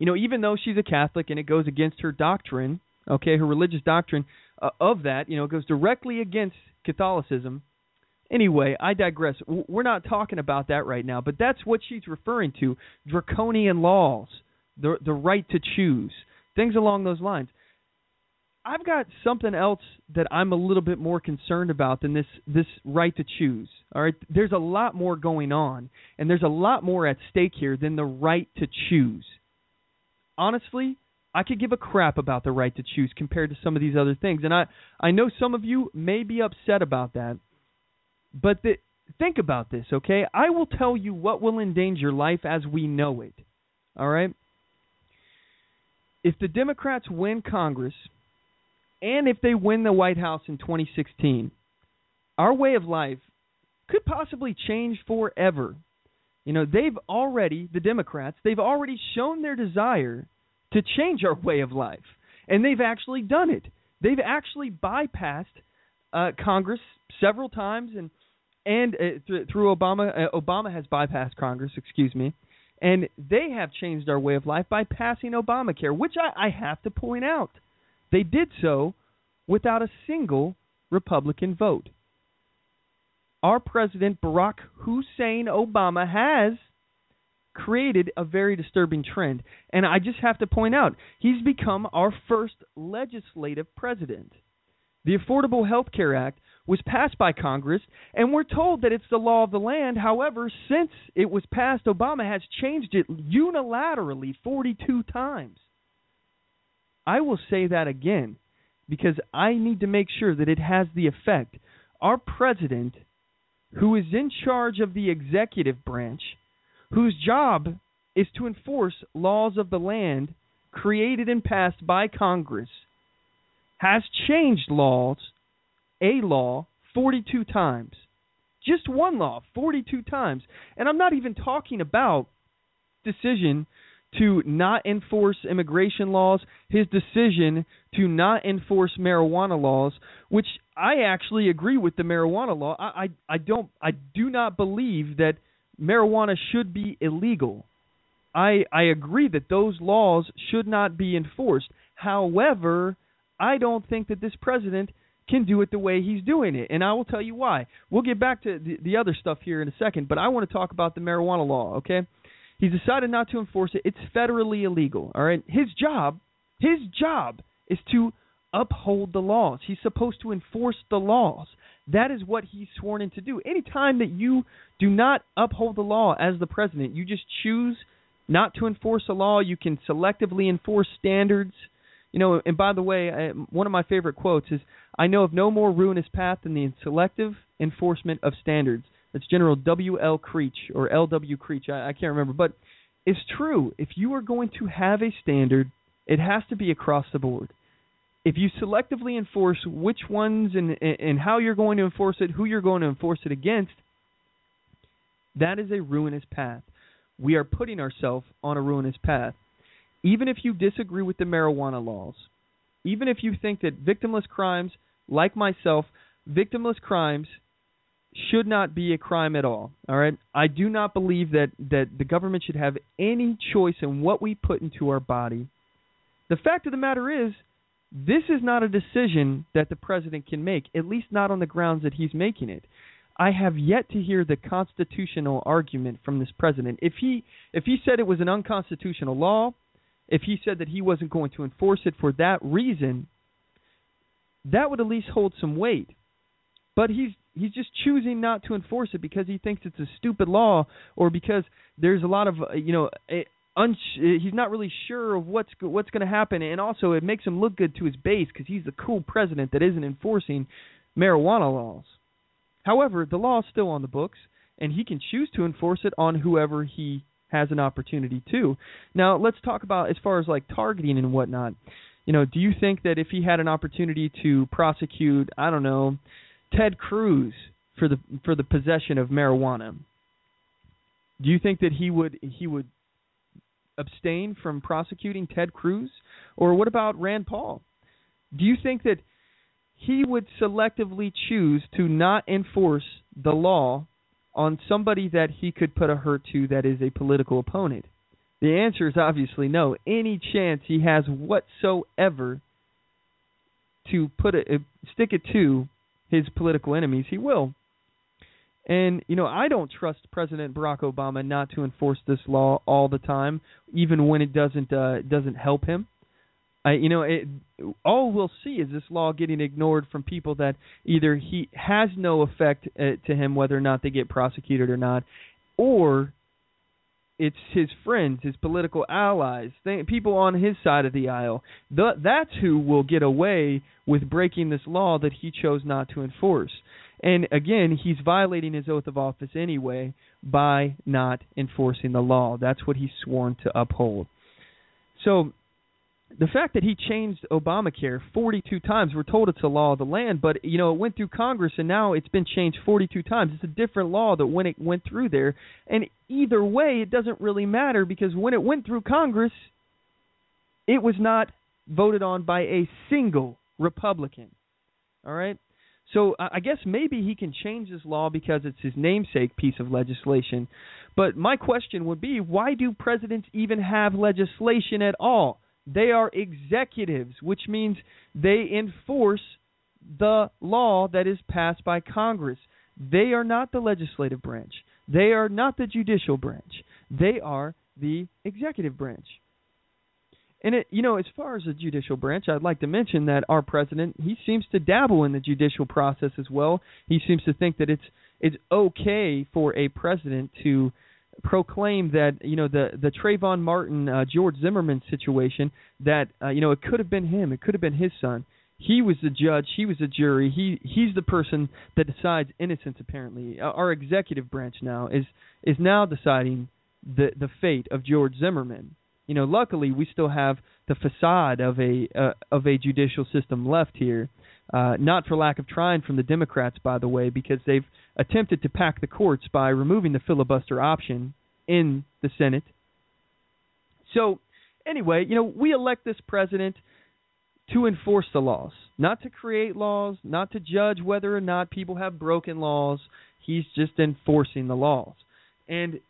Even though she's a Catholic and it goes against her doctrine, okay, her religious doctrine of that, it goes directly against Catholicism. Anyway, I digress. We're not talking about that right now, but that's what she's referring to, draconian laws, the right to choose, things along those lines. I've got something else that I'm a little bit more concerned about than this right to choose. All right, there's a lot more going on, and there's a lot more at stake here than the right to choose. Honestly, I could give a crap about the right to choose compared to some of these other things, and I know some of you may be upset about that, but think about this, okay? I will tell you what will endanger life as we know it. All right? If the Democrats win Congress, and if they win the White House in 2016, our way of life could possibly change forever. The Democrats, they've already shown their desire to change our way of life, and they've actually done it. They've actually bypassed Congress several times, and through Obama, Obama has bypassed Congress, and they have changed our way of life by passing Obamacare, which I have to point out. They did so without a single Republican vote. Our president, Barack Hussein Obama, has created a very disturbing trend. And I just have to point out, he's become our first legislative president. The Affordable Health Care Act was passed by Congress, and we're told that it's the law of the land. However, since it was passed, Obama has changed it unilaterally 42 times. I will say that again because I need to make sure that it has the effect. Our president, who is in charge of the executive branch, whose job is to enforce laws of the land created and passed by Congress, has changed a law 42 times. Just one law, 42 times. And I'm not even talking about decision to not enforce immigration laws, his decision to not enforce marijuana laws, which I actually agree with the marijuana law. I do not believe that marijuana should be illegal. I agree that those laws should not be enforced. However, I don't think that this president can do it the way he's doing it, and I will tell you why. We'll get back to the other stuff here in a second, but I want to talk about the marijuana law, okay? He's decided not to enforce it. It's federally illegal, all right? His job is to uphold the laws. He's supposed to enforce the laws. That is what he's sworn in to do. Anytime that you do not uphold the law as the president, you just choose not to enforce a law, you can selectively enforce standards. You know, and by the way, one of my favorite quotes is, "I know of no more ruinous path than the selective enforcement of standards." That's General W.L. Creech, or L.W. Creech, I can't remember. But it's true. If you are going to have a standard, it has to be across the board. If you selectively enforce which ones and how you're going to enforce it, who you're going to enforce it against, that is a ruinous path. We are putting ourselves on a ruinous path. Even if you disagree with the marijuana laws, even if you think that victimless crimes, like myself, victimless crimes should not be a crime at all, all right? I do not believe that the government should have any choice in what we put into our body. The fact of the matter is, this is not a decision that the president can make, at least not on the grounds that he's making it. I have yet to hear the constitutional argument from this president. If he said it was an unconstitutional law, if he said that he wasn't going to enforce it for that reason, that would at least hold some weight. But he's just choosing not to enforce it because he thinks it's a stupid law, or because there's a lot of he's not really sure of what's going to happen, and also it makes him look good to his base because he's the cool president that isn't enforcing marijuana laws. However, the law is still on the books, and he can choose to enforce it on whoever he has an opportunity to. Now, let's talk about as far as like targeting and whatnot. You know, do you think that if he had an opportunity to prosecute, I don't know, Ted Cruz for the possession of marijuana, do you think that he would abstain from prosecuting Ted Cruz? Or what about Rand Paul? Do you think that he would selectively choose to not enforce the law on somebody that he could put a hurt to that is a political opponent? The answer is obviously no. Any chance he has whatsoever to stick it to his political enemies, he will. And, you know, I don't trust President Barack Obama not to enforce this law all the time, even when it doesn't help him. All we'll see is this law getting ignored from people that either he has no effect to him, whether or not they get prosecuted or not, or it's his friends, his political allies, people on his side of the aisle. That's who will get away with breaking this law that he chose not to enforce. And again, he's violating his oath of office anyway by not enforcing the law. That's what he's sworn to uphold. So the fact that he changed Obamacare 42 times, we're told it's a law of the land, but it went through Congress and now it's been changed 42 times. It's a different law that when it went through there. And either way, it doesn't really matter, because when it went through Congress, it was not voted on by a single Republican. All right? So I guess maybe he can change this law because it's his namesake piece of legislation. But my question would be, why do presidents even have legislation at all? They are executives, which means they enforce the law that is passed by Congress. They are not the legislative branch. They are not the judicial branch. They are the executive branch. And as far as the judicial branch, I'd like to mention that our president, he seems to dabble in the judicial process as well. He seems to think that it's okay for a president to proclaim that the Trayvon Martin, George Zimmerman situation, that it could have been him, it could have been his son. He was the judge. He was the jury. He's the person that decides innocence. Apparently, our executive branch now is now deciding the fate of George Zimmerman. Luckily, we still have the facade of a judicial system left here. Not for lack of trying from the Democrats, by the way, because they've attempted to pack the courts by removing the filibuster option in the Senate. So, anyway, we elect this president to enforce the laws, not to create laws, not to judge whether or not people have broken laws. He's just enforcing the laws. And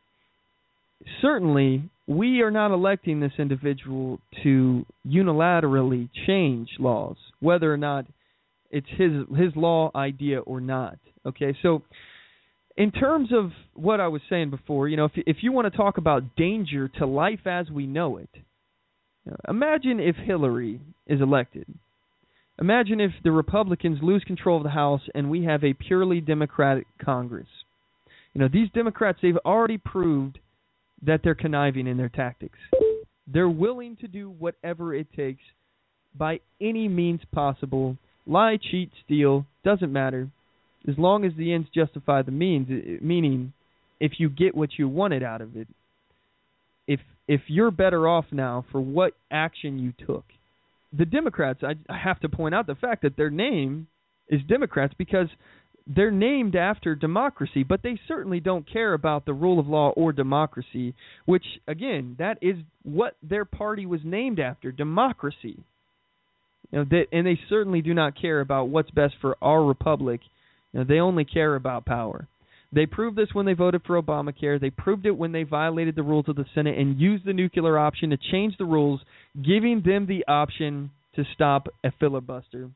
certainly, we are not electing this individual to unilaterally change laws, whether or not it's his law idea or not. Okay, so in terms of what I was saying before, if you want to talk about danger to life as we know it, imagine if Hillary is elected. Imagine if the Republicans lose control of the House and we have a purely Democratic Congress. These Democrats, they've already proved that they're conniving in their tactics. They're willing to do whatever it takes by any means possible. Lie, cheat, steal, doesn't matter. As long as the ends justify the means, meaning if you get what you wanted out of it. If you're better off now for what action you took. The Democrats, I have to point out the fact that their name is Democrats because they're named after democracy, but they certainly don't care about the rule of law or democracy, which, again, that is what their party was named after, democracy. And they certainly do not care about what's best for our republic. They only care about power. They proved this when they voted for Obamacare. They proved it when they violated the rules of the Senate and used the nuclear option to change the rules, giving them the option to stop a filibuster,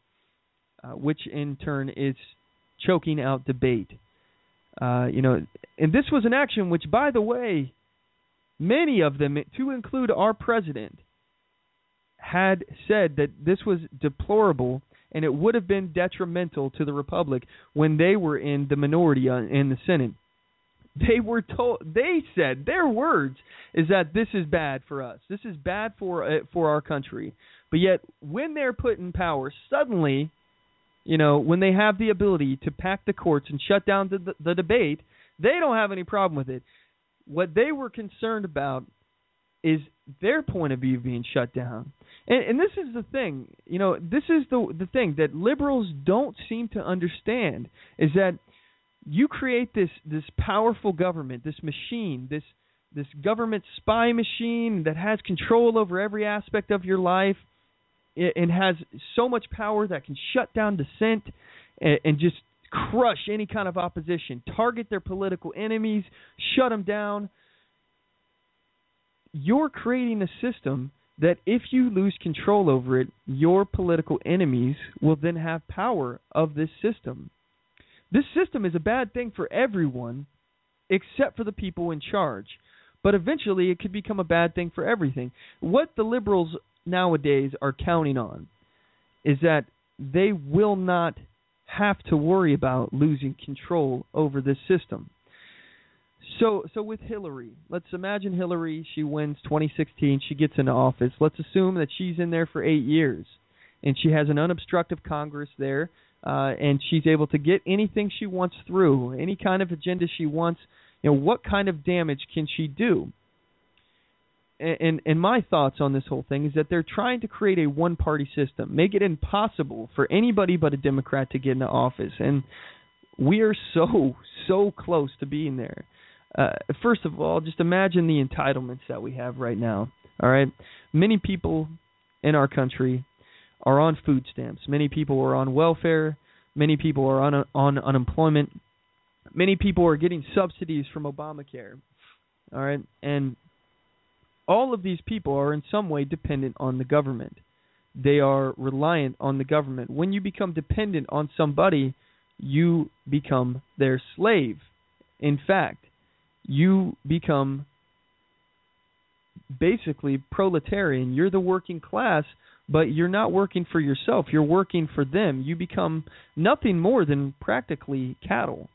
which in turn is choking out debate. And this was an action which, by the way, many of them, to include our president, had said that this was deplorable and it would have been detrimental to the republic when they were in the minority in the Senate. They said, their words is that this is bad for us. This is bad for our country. But yet, when they're put in power, suddenly, when they have the ability to pack the courts and shut down the debate, they don't have any problem with it. What they were concerned about is their point of view being shut down. And this is the thing, this is the thing that liberals don't seem to understand, is that you create this powerful government, this machine, this government spy machine that has control over every aspect of your life and has so much power that can shut down dissent and just crush any kind of opposition, target their political enemies, shut them down. You're creating a system that if you lose control over it, your political enemies will then have power of this system. This system is a bad thing for everyone except for the people in charge. But eventually it could become a bad thing for everything. What the liberals nowadays are counting on is that they will not have to worry about losing control over this system. So with Hillary, let's imagine Hillary, she wins 2016, she gets into office. Let's assume that she's in there for 8 years, and she has an unobstructed Congress there, and she's able to get anything she wants through, any kind of agenda she wants. What kind of damage can she do? And my thoughts on this whole thing is that they're trying to create a one-party system, make it impossible for anybody but a Democrat to get into office, and we are so close to being there. First of all, just imagine the entitlements that we have right now. All right, many people in our country are on food stamps. Many people are on welfare. Many people are on unemployment. Many people are getting subsidies from Obamacare. All right, and all of these people are in some way dependent on the government. They are reliant on the government. When you become dependent on somebody, you become their slave. In fact, you become basically proletarian. You're the working class, but you're not working for yourself. You're working for them. You become nothing more than practically cattle.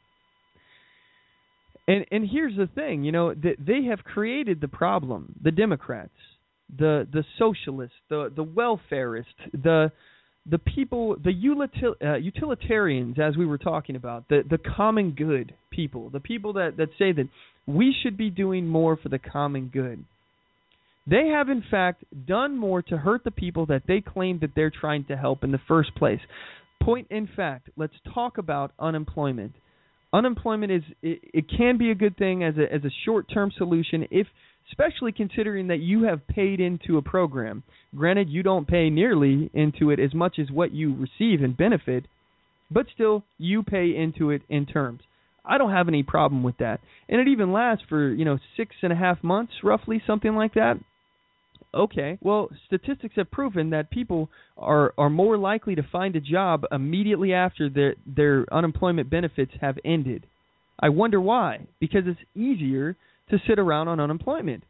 And here's the thing, they have created the problem. The Democrats, the socialists, the welfarists, the people, the utilitarians, as we were talking about, the common good people, the people that say that we should be doing more for the common good, they have, in fact, done more to hurt the people that they claim that they're trying to help in the first place. Point in fact, let's talk about unemployment. Unemployment it can be a good thing as a short-term solution, especially considering that you have paid into a program. Granted, you don't pay nearly into it as much as what you receive in benefit, but still, you pay into it in terms. I don't have any problem with that. And it even lasts for, 6.5 months, roughly, something like that. Okay, well, statistics have proven that people are more likely to find a job immediately after their unemployment benefits have ended. I wonder why. Because it's easier to sit around on unemployment.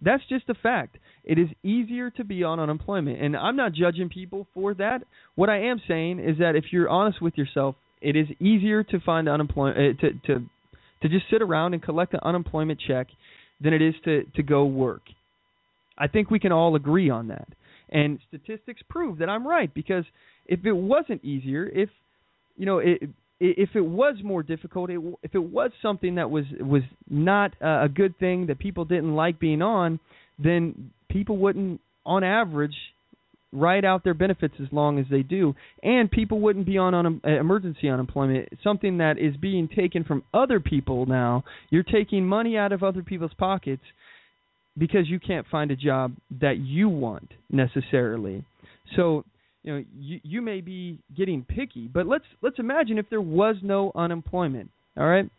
That's just a fact. It is easier to be on unemployment, and I'm not judging people for that. What I am saying is that if you're honest with yourself, it is easier to find unemployment to just sit around and collect an unemployment check than it is to go work. I think we can all agree on that. And statistics prove that I'm right, because if it wasn't easier, if it was more difficult, if it was something that was not a good thing, that people didn't like being on, then people wouldn't, on average, ride out their benefits as long as they do, and people wouldn't be on emergency unemployment, something that is being taken from other people now. You're taking money out of other people's pockets because you can't find a job that you want necessarily. So, you may be getting picky, but let's imagine if there was no unemployment, all right?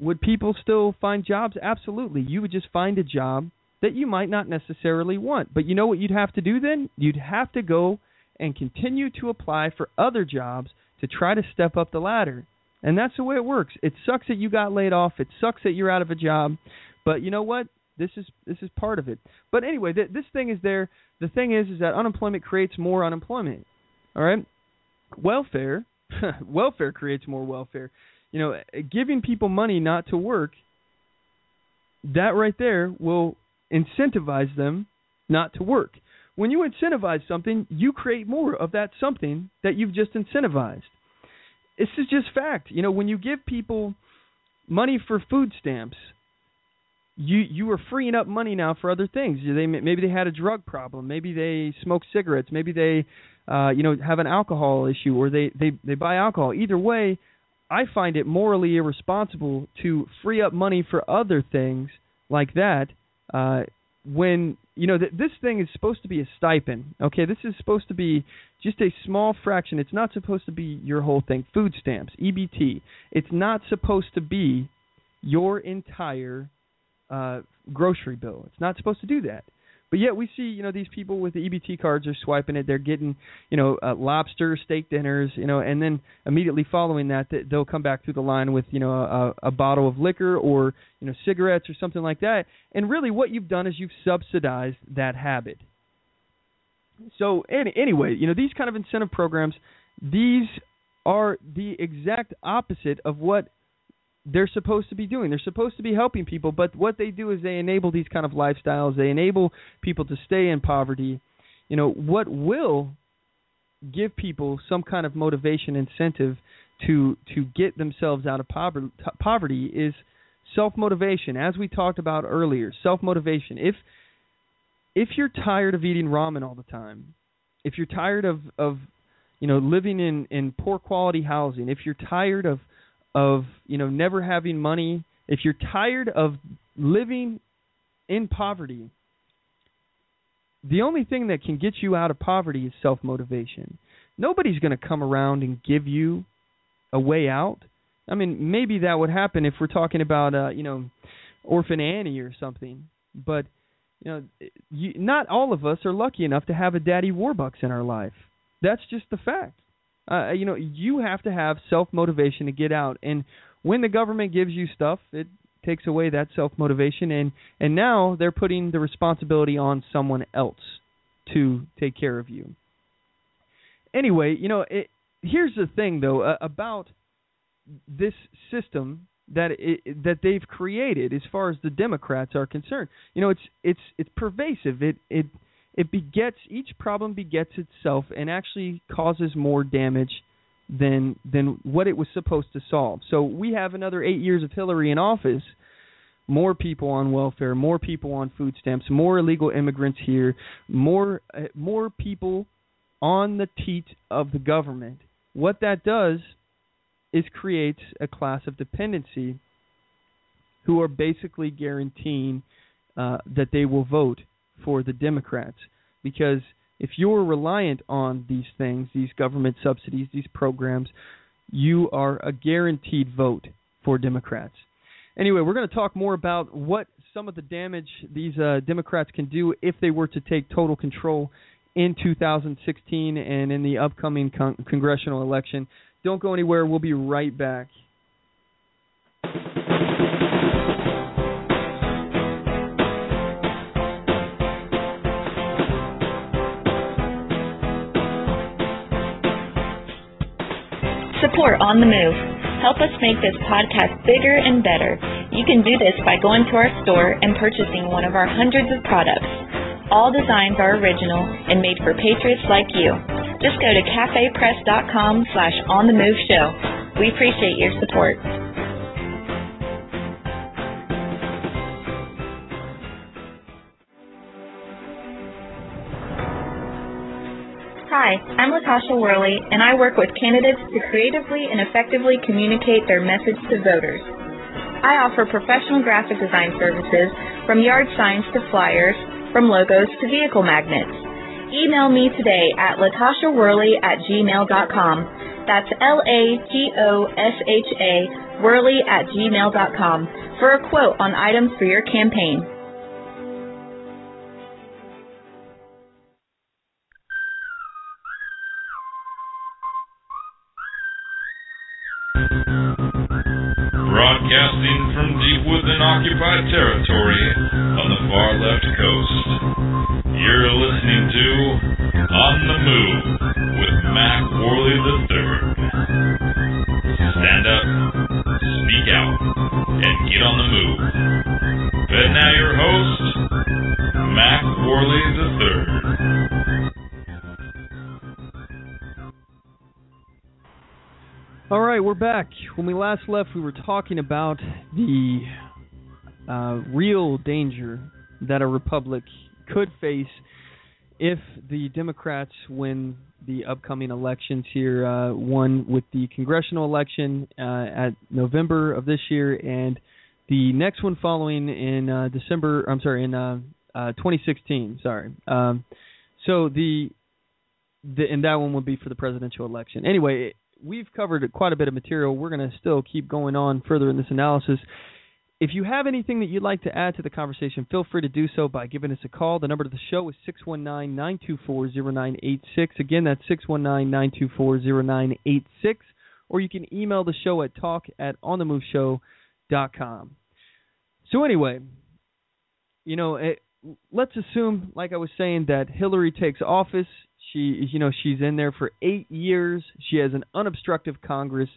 Would people still find jobs? Absolutely. You would just find a job that you might not necessarily want. But you know what you'd have to do then? You'd have to go and continue to apply for other jobs to try to step up the ladder. And that's the way it works. It sucks that you got laid off. It sucks that you're out of a job. But you know what? This is part of it. But anyway, this thing is there. The thing is that unemployment creates more unemployment. All right? Welfare creates more welfare. Giving people money not to work, that right there will incentivize them not to work. When you incentivize something, you create more of that something that you've just incentivized. This is just fact. When you give people money for food stamps, you are freeing up money now for other things. Maybe they had a drug problem. Maybe they smoke cigarettes. Maybe they have an alcohol issue, or they buy alcohol. Either way, I find it morally irresponsible to free up money for other things like that when, this thing is supposed to be a stipend. Okay, this is supposed to be just a small fraction. It's not supposed to be your whole thing. Food stamps, EBT. It's not supposed to be your entire grocery bill. It's not supposed to do that. But yet we see, these people with the EBT cards are swiping it. They're getting, lobster, steak dinners, and then immediately following that, they'll come back through the line with, a bottle of liquor or, cigarettes or something like that. And really what you've done is you've subsidized that habit. So anyway, these kind of incentive programs, these are the exact opposite of what they're supposed to be doing. They're supposed to be helping people, but what they do is they enable these kind of lifestyles. They enable people to stay in poverty. What will give people some kind of motivation, incentive to get themselves out of poverty is self-motivation, as we talked about earlier. Self-motivation. If you're tired of eating ramen all the time, if you're tired of living in poor quality housing, if you're tired of never having money, if you're tired of living in poverty, the only thing that can get you out of poverty is self-motivation. Nobody's going to come around and give you a way out. I mean, maybe that would happen if we're talking about, Orphan Annie or something. But, not all of us are lucky enough to have a Daddy Warbucks in our life. That's just the fact. You have to have self-motivation to get out. And when the government gives you stuff, it takes away that self-motivation. And now they're putting the responsibility on someone else to take care of you. Anyway, here's the thing, though, about this system that they've created as far as the Democrats are concerned. It's pervasive. It each problem begets itself and actually causes more damage than what it was supposed to solve. So we have another 8 years of Hillary in office, more people on welfare, more people on food stamps, more illegal immigrants here, more people on the teat of the government. What that does is creates a class of dependency who are basically guaranteeing that they will vote for the Democrats. Because if you're reliant on these things, these government subsidies, these programs, you are a guaranteed vote for Democrats. Anyway, we're going to talk more about what some of the damage these Democrats can do if they were to take total control in 2016 and in the upcoming congressional election. Don't go anywhere. We'll be right back. Support On the Move. Help us make this podcast bigger and better. You can do this by going to our store and purchasing one of our hundreds of products. All designs are original and made for patriots like you. Just go to cafepress.com/onthemoveshow. We appreciate your support. Hi, I'm Latasha Worley, and I work with candidates to creatively and effectively communicate their message to voters. I offer professional graphic design services from yard signs to flyers, from logos to vehicle magnets. Email me today at latashaworley@gmail.com. That's LAGOSHA Worley@gmail.com for a quote on items for your campaign. Broadcasting from deep within occupied territory on the far left coast, you're listening to On the Move with Mac Worley III. Stand up, speak out, and get on the move. And now your host, Mac Worley III. All right, we're back. When we last left, we were talking about the real danger that a republic could face if the Democrats win the upcoming elections here, one with the congressional election at November of this year, and the next one following in 2016. So and that one would be for the presidential election. Anyway, we've covered quite a bit of material. We're going to still keep going on further in this analysis. If you have anything that you'd like to add to the conversation, feel free to do so by giving us a call. The number to the show is 619-924-0986. Again, that's 619-924-0986. Or you can email the show at talk@onthemoveshow.com. So anyway, let's assume, like I was saying, that Hillary takes office. She's in there for 8 years. She has an unobstructed Congress.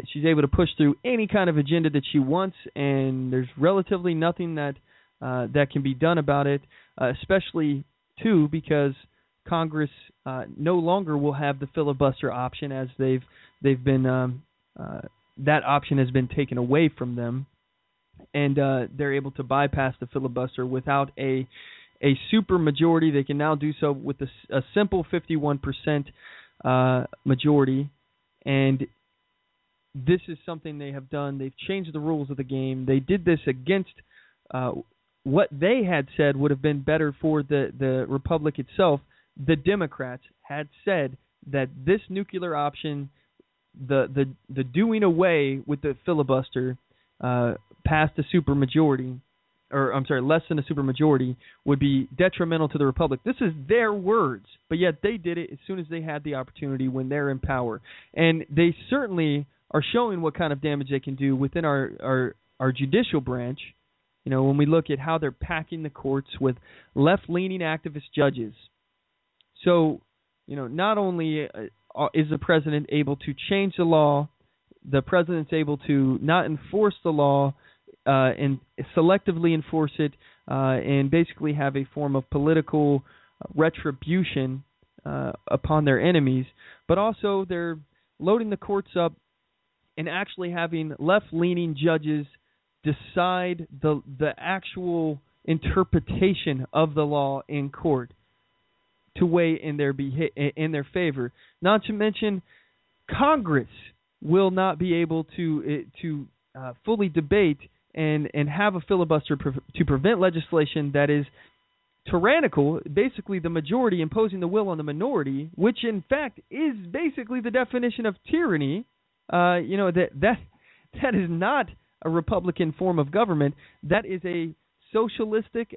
She's able to push through any kind of agenda that she wants, and there's relatively nothing that can be done about it, especially, too, because Congress no longer will have the filibuster option, as they've been that option has been taken away from them, and they're able to bypass the filibuster without a super majority. They can now do so with a simple 51% majority, and this is something they have done. They've changed the rules of the game. They did this against what they had said would have been better for the republic itself. The Democrats had said that this nuclear option, the doing away with the filibuster past a super majority, less than a supermajority, would be detrimental to the republic. This is their words, but yet they did it as soon as they had the opportunity when they're in power. And they certainly are showing what kind of damage they can do within our judicial branch. When we look at how they're packing the courts with left-leaning activist judges. So, not only is the president able to change the law, the president's able to not enforce the law, and selectively enforce it, and basically have a form of political retribution upon their enemies, but also they're loading the courts up and actually having left-leaning judges decide the actual interpretation of the law in court to weigh in their favor. Not to mention, Congress will not be able to fully debate and have a filibuster to prevent legislation that is tyrannical, basically the majority imposing the will on the minority, which in fact is basically the definition of tyranny. That is not a Republican form of government. That is a socialistic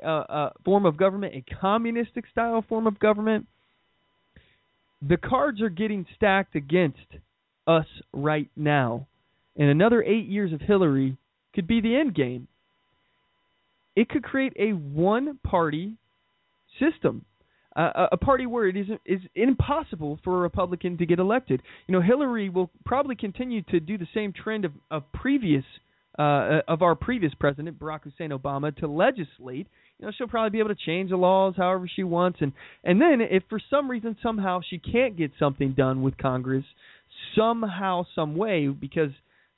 form of government, a communistic style form of government. The cards are getting stacked against us right now, and another 8 years of Hillary could be the end game. It could create a one-party system, a party where it is impossible for a Republican to get elected. Hillary will probably continue to do the same trend of our previous president, Barack Hussein Obama, to legislate. She'll probably be able to change the laws however she wants, and then if for some reason somehow she can't get something done with Congress, somehow, some way, because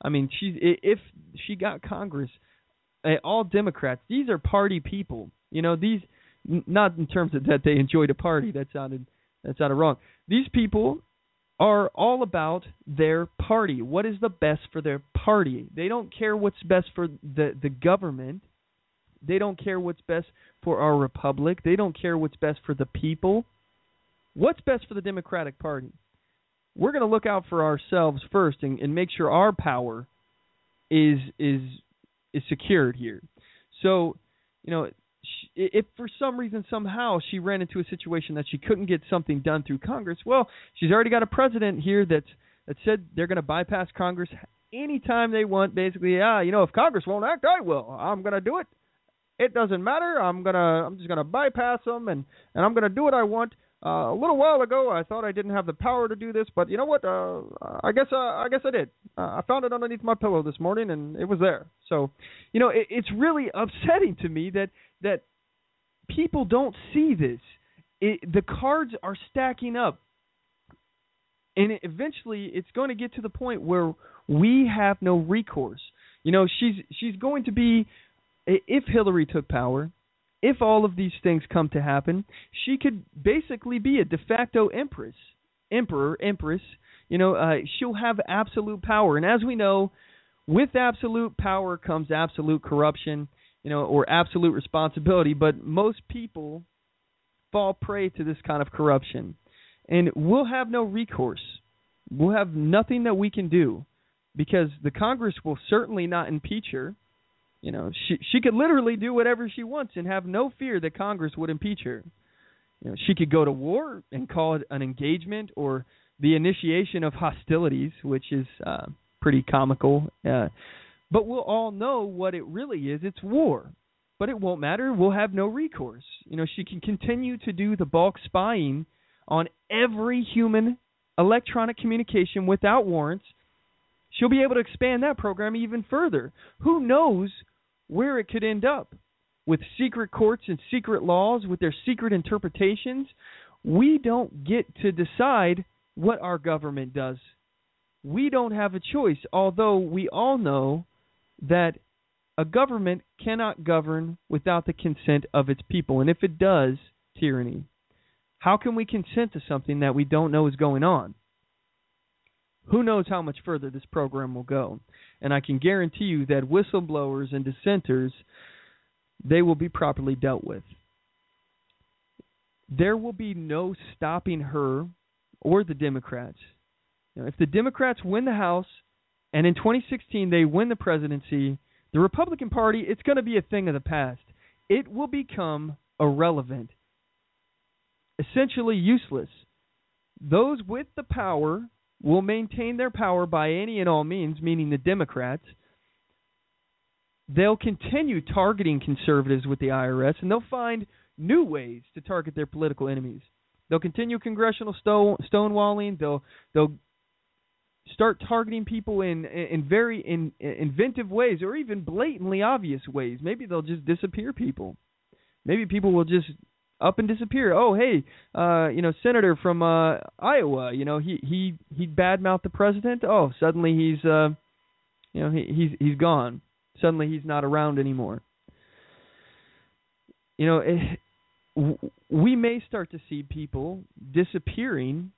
if she got Congress, all Democrats, these are party people. These, not in terms of that they enjoyed a party. That sounded wrong. These people are all about their party. What is the best for their party? They don't care what's best for the government. They don't care what's best for our republic. They don't care what's best for the people. What's best for the Democratic Party? We're going to look out for ourselves first and make sure our power is secured here. So, if for some reason somehow she ran into a situation that she couldn't get something done through Congress, well, she's already got a president here that said they're going to bypass Congress anytime they want. Basically, if Congress won't act, I will. I'm going to do it. It doesn't matter. I'm just going to bypass them and I'm going to do what I want. A little while ago, I thought I didn't have the power to do this, but you know what? I guess I did. I found it underneath my pillow this morning, and it was there. So, it's really upsetting to me that people don't see this. The cards are stacking up, and eventually, it's going to get to the point where we have no recourse. She's going to be, if Hillary took power, if all of these things come to happen, she could basically be a de facto empress. She'll have absolute power. And as we know, with absolute power comes absolute corruption, or absolute responsibility. But most people fall prey to this kind of corruption. And we'll have no recourse. We'll have nothing that we can do because the Congress will certainly not impeach her. She could literally do whatever she wants and have no fear that Congress would impeach her. She could go to war and call it an engagement or the initiation of hostilities, which is pretty comical. But we'll all know what it really is. It's war. But it won't matter. We'll have no recourse. She can continue to do the bulk spying on every human electronic communication without warrants. She'll be able to expand that program even further. Who knows where it could end up? With secret courts and secret laws, with their secret interpretations, we don't get to decide what our government does. We don't have a choice, although we all know that a government cannot govern without the consent of its people. And if it does, tyranny. How can we consent to something that we don't know is going on? Who knows how much further this program will go? And I can guarantee you that whistleblowers and dissenters, they will be properly dealt with. There will be no stopping her or the Democrats. If the Democrats win the House and in 2016 they win the presidency, the Republican Party, it's going to be a thing of the past. It will become irrelevant, essentially useless. Those with the power will maintain their power by any and all means, meaning the Democrats. They'll continue targeting conservatives with the IRS, and they'll find new ways to target their political enemies. They'll continue congressional stonewalling. They'll start targeting people in very inventive ways, or even blatantly obvious ways. Maybe they'll just disappear people. Maybe people will just up and disappear. Oh, hey, senator from Iowa, he badmouthed the president. Oh, suddenly he's he's gone. Suddenly he's not around anymore. We may start to see people disappearing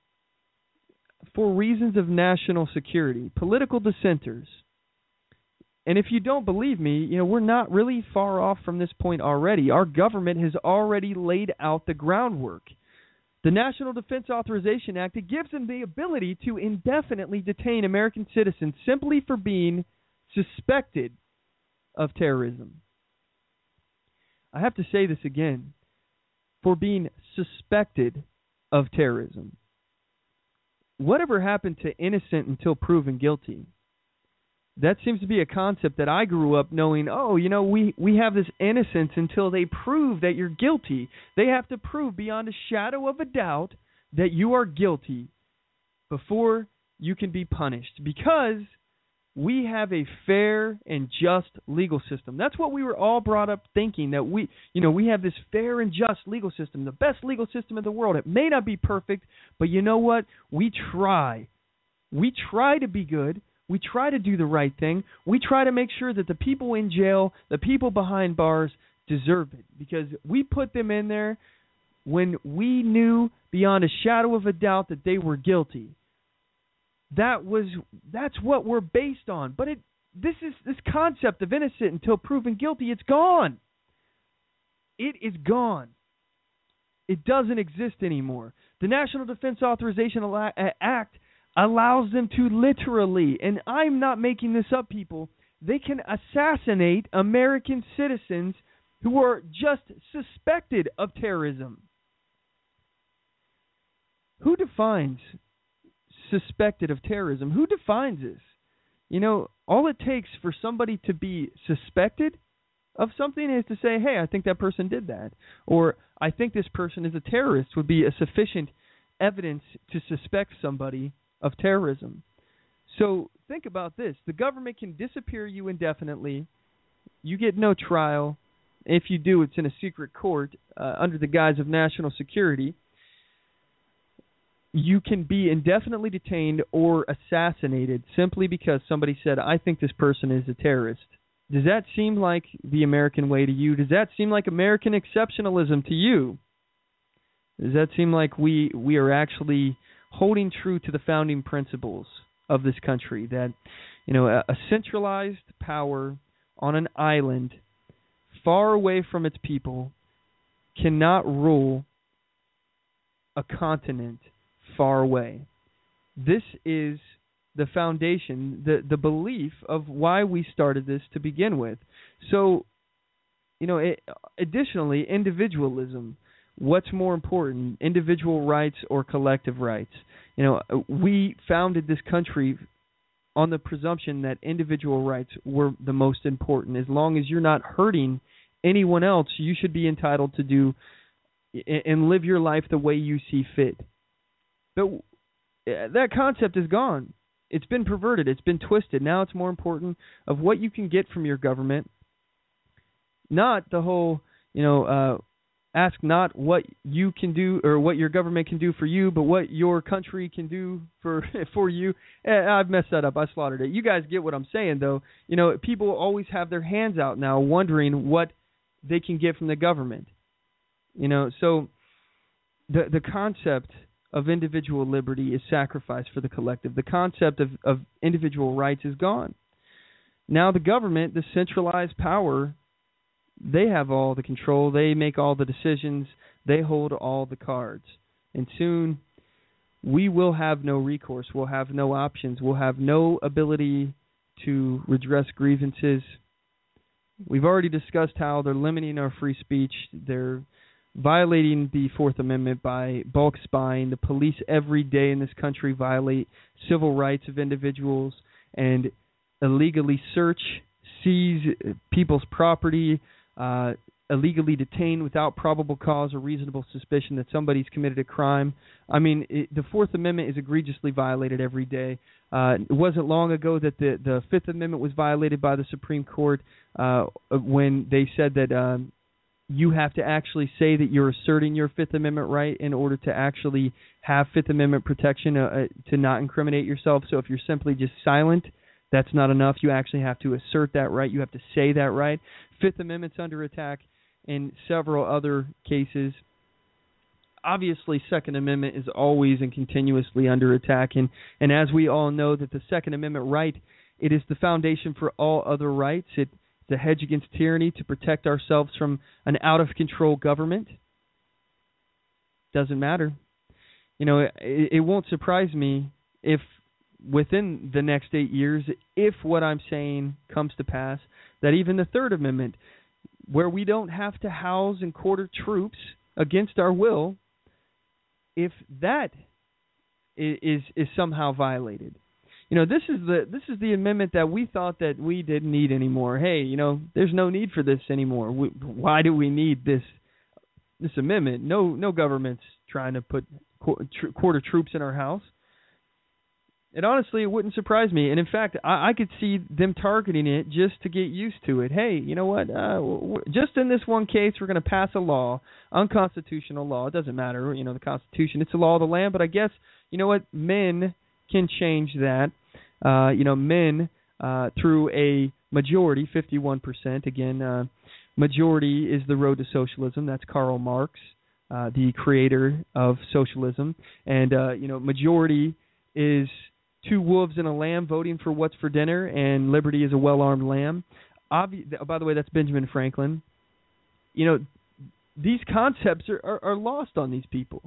for reasons of national security, political dissenters. And if you don't believe me, we're not really far off from this point already. Our government has already laid out the groundwork. The National Defense Authorization Act, it gives them the ability to indefinitely detain American citizens simply for being suspected of terrorism. I have to say this again. For being suspected of terrorism. Whatever happened to innocent until proven guilty? That seems to be a concept that I grew up knowing, we have this innocence until they prove that you're guilty. They have to prove beyond a shadow of a doubt that you are guilty before you can be punished. Because we have a fair and just legal system. That's what we were all brought up thinking, that we have this fair and just legal system, the best legal system in the world. It may not be perfect, but you know what? We try. We try to be good. We try to do the right thing. We try to make sure that the people in jail, the people behind bars, deserve it. Because we put them in there when we knew beyond a shadow of a doubt that they were guilty. That's what we're based on. But this concept of innocent until proven guilty, it's gone. It is gone. It doesn't exist anymore. The National Defense Authorization Act allows them to literally, and I'm not making this up, people, they can assassinate American citizens who are just suspected of terrorism. Who defines suspected of terrorism? Who defines this? All it takes for somebody to be suspected of something is to say, hey, I think that person did that. Or I think this person is a terrorist would be a sufficient evidence to suspect somebody of terrorism. So think about this. The government can disappear you indefinitely. You get no trial. If you do, it's in a secret court under the guise of national security. You can be indefinitely detained or assassinated simply because somebody said, I think this person is a terrorist. Does that seem like the American way to you? Does that seem like American exceptionalism to you? Does that seem like we are actually holding true to the founding principles of this country? That, a centralized power on an island far away from its people cannot rule a continent far away. This is the foundation, the belief of why we started this to begin with. So, additionally, individualism. What's more important, individual rights or collective rights? We founded this country on the presumption that individual rights were the most important. As long as you're not hurting anyone else, you should be entitled to do and live your life the way you see fit. But that concept is gone. It's been perverted. It's been twisted. Now it's more important of what you can get from your government, not the whole, ask not what you can do or what your government can do for you, but what your country can do for you. I've messed that up. I slaughtered it. You guys get what I'm saying, though. People always have their hands out now wondering what they can get from the government. So the concept of individual liberty is sacrificed for the collective. The concept of individual rights is gone. Now the government, the centralized power, they have all the control. They make all the decisions. They hold all the cards. And soon we will have no recourse. We'll have no options. We'll have no ability to redress grievances. We've already discussed how they're limiting our free speech. They're violating the Fourth Amendment by bulk spying. The police every day in this country violate civil rights of individuals and illegally search, seize people's property, illegally detain without probable cause or reasonable suspicion that somebody's committed a crime. I mean, the Fourth Amendment is egregiously violated every day. It wasn't long ago that the Fifth Amendment was violated by the Supreme Court when they said that you have to actually say that you're asserting your Fifth Amendment right in order to actually have Fifth Amendment protection to not incriminate yourself. So if you're simply just silent, that's not enough. You actually have to assert that right. You have to say that right. Fifth Amendment's under attack in several other cases. Obviously, Second Amendment is always and continuously under attack. And as we all know, that the Second Amendment right, it is the foundation for all other rights. It's a hedge against tyranny to protect ourselves from an out-of-control government. Doesn't matter. You know, it won't surprise me if within the next 8 years, if what I'm saying comes to pass, that even the Third Amendment, where we don't have to house and quarter troops against our will, if that is somehow violated. You know, this is the amendment that we thought that we didn't need anymore. Hey, you know, there's no need for this anymore. Why do we need this amendment? No government's trying to put quarter troops in our house. And honestly, it wouldn't surprise me. And in fact, I could see them targeting it just to get used to it. Hey, you know what? Just in this one case, we're going to pass a law, unconstitutional law. It doesn't matter, you know, the Constitution. It's the law of the land. But I guess, you know what? Men can change that. You know, men through a majority, 51%. Again, majority is the road to socialism. That's Karl Marx, the creator of socialism. And, you know, majority is two wolves and a lamb voting for what's for dinner, and liberty is a well-armed lamb. By the way, that's Benjamin Franklin. You know, these concepts are lost on these people.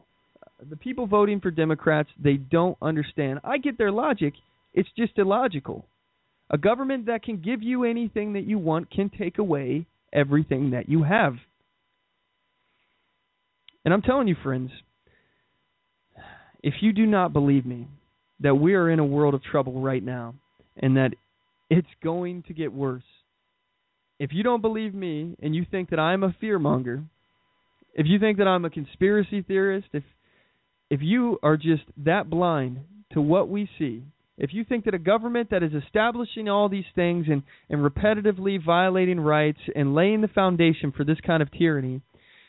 The people voting for Democrats, they don't understand. I get their logic. It's just illogical. A government that can give you anything that you want can take away everything that you have. And I'm telling you, friends, if you do not believe me, that we are in a world of trouble right now, and that it's going to get worse. If you don't believe me, and you think that I'm a fearmonger, if you think that I'm a conspiracy theorist, if you are just that blind to what we see, if you think that a government that is establishing all these things and repetitively violating rights and laying the foundation for this kind of tyranny,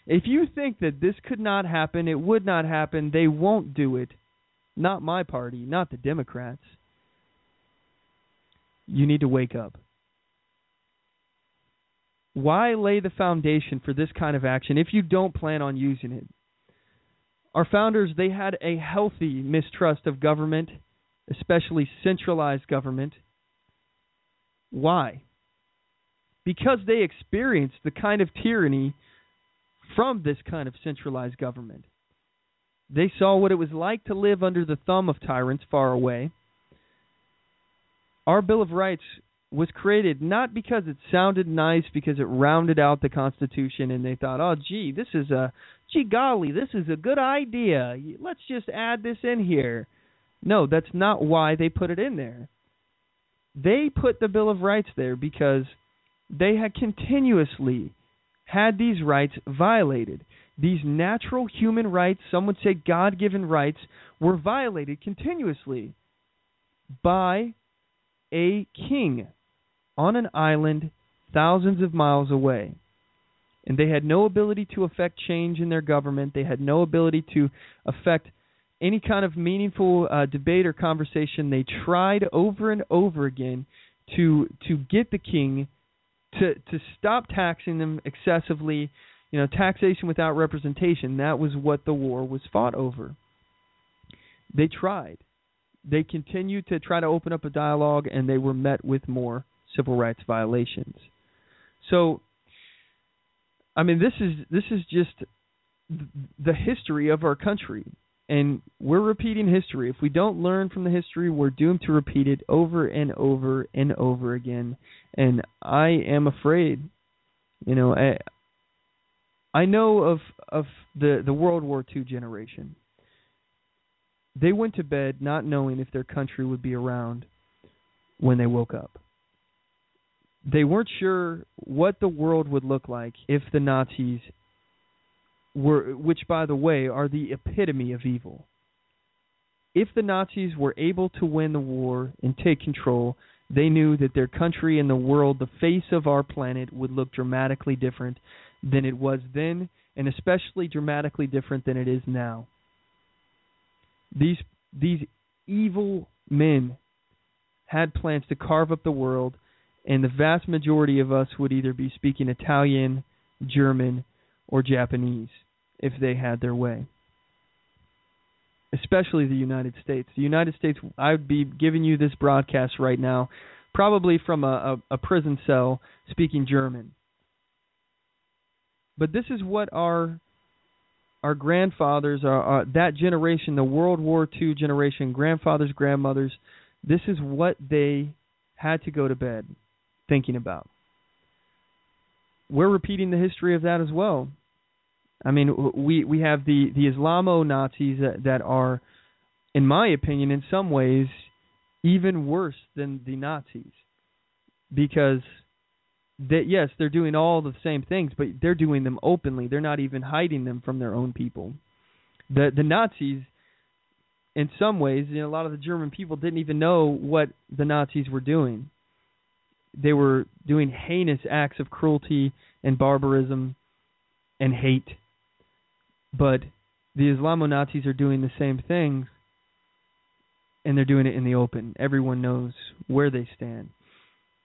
if you think that this could not happen, it would not happen, they won't do it. Not my party, not the Democrats. You need to wake up. Why lay the foundation for this kind of action if you don't plan on using it? Our founders, they had a healthy mistrust of government, especially centralized government. Why? Because they experienced the kind of tyranny from this kind of centralized government. They saw what it was like to live under the thumb of tyrants far away. Our Bill of Rights was created not because it sounded nice, because it rounded out the Constitution, and they thought, oh, gee, this is a good idea. Let's just add this in here. No, that's not why they put it in there. They put the Bill of Rights there because they had continuously had these rights violated. These natural human rights, some would say God-given rights, were violated continuously by a king on an island thousands of miles away. And they had no ability to affect change in their government. They had no ability to affect any kind of meaningful debate or conversation. They tried over and over again to get the king to stop taxing them excessively. You know, taxation without representation, that was what the war was fought over. They tried. They continued to try to open up a dialogue, and they were met with more civil rights violations. So, I mean, this is just the history of our country, and we're repeating history. If we don't learn from the history, we're doomed to repeat it over and over and over again. And I am afraid, you know, I know of the World War II generation. They went to bed not knowing if their country would be around when they woke up. They weren't sure what the world would look like if the Nazis were, which, by the way, are the epitome of evil. If the Nazis were able to win the war and take control, they knew that their country and the world, the face of our planet, would look dramatically different than it was then, and especially dramatically different than it is now. These evil men had plans to carve up the world, and the vast majority of us would either be speaking Italian, German, or Japanese if they had their way. Especially the United States. The United States, I would be giving you this broadcast right now, probably from a prison cell speaking German. But this is what our grandfathers, that generation, the World War II generation, grandfathers, grandmothers, this is what they had to go to bed thinking about. We're repeating the history of that as well. I mean, we have the Islamo-Nazis that are, in my opinion, in some ways, even worse than the Nazis. Because, yes, they're doing all the same things, but they're doing them openly. They're not even hiding them from their own people. The Nazis, in some ways, a lot of the German people didn't even know what the Nazis were doing. They were doing heinous acts of cruelty and barbarism and hate. But the Islamo-Nazis are doing the same thing, and they're doing it in the open. Everyone knows where they stand.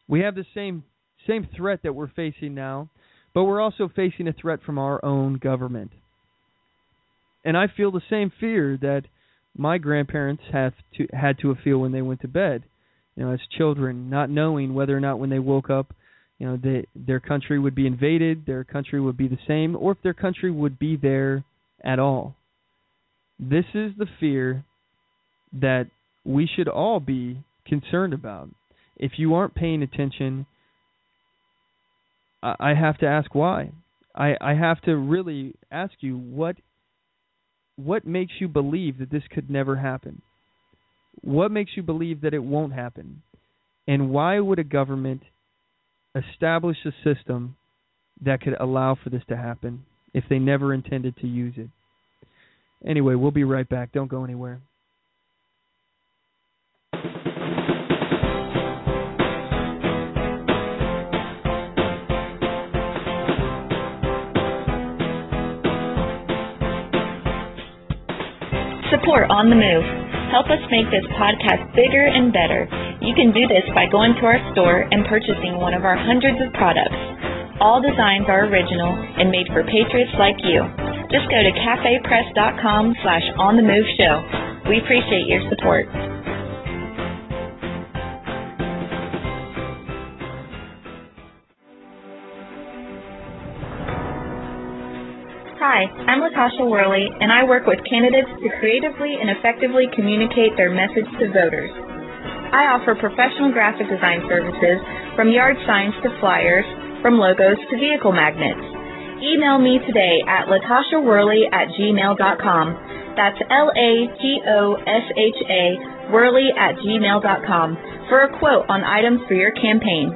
We have the same threat that we're facing now, but we're also facing a threat from our own government. And I feel the same fear that my grandparents had to feel when they went to bed, as children, not knowing whether or not when they woke up, their country would be invaded, their country would be the same, or if their country would be there at all. This is the fear that we should all be concerned about. If you aren't paying attention, I have to ask why. I have to really ask you what makes you believe that this could never happen? What makes you believe that it won't happen? And why would a government establish a system that could allow for this to happen if they never intended to use it? Anyway, we'll be right back. Don't go anywhere. Support On the Move. Help us make this podcast bigger and better. You can do this by going to our store and purchasing one of our hundreds of products. All designs are original and made for patriots like you. Just go to cafepress.com/onthemoveshow. We appreciate your support. Hi, I'm Latasha Worley, and I work with candidates to creatively and effectively communicate their message to voters. I offer professional graphic design services from yard signs to flyers, from logos to vehicle magnets. Email me today at latashaworley@gmail.com. That's LAGOSHA Worley@gmail.com for a quote on items for your campaign.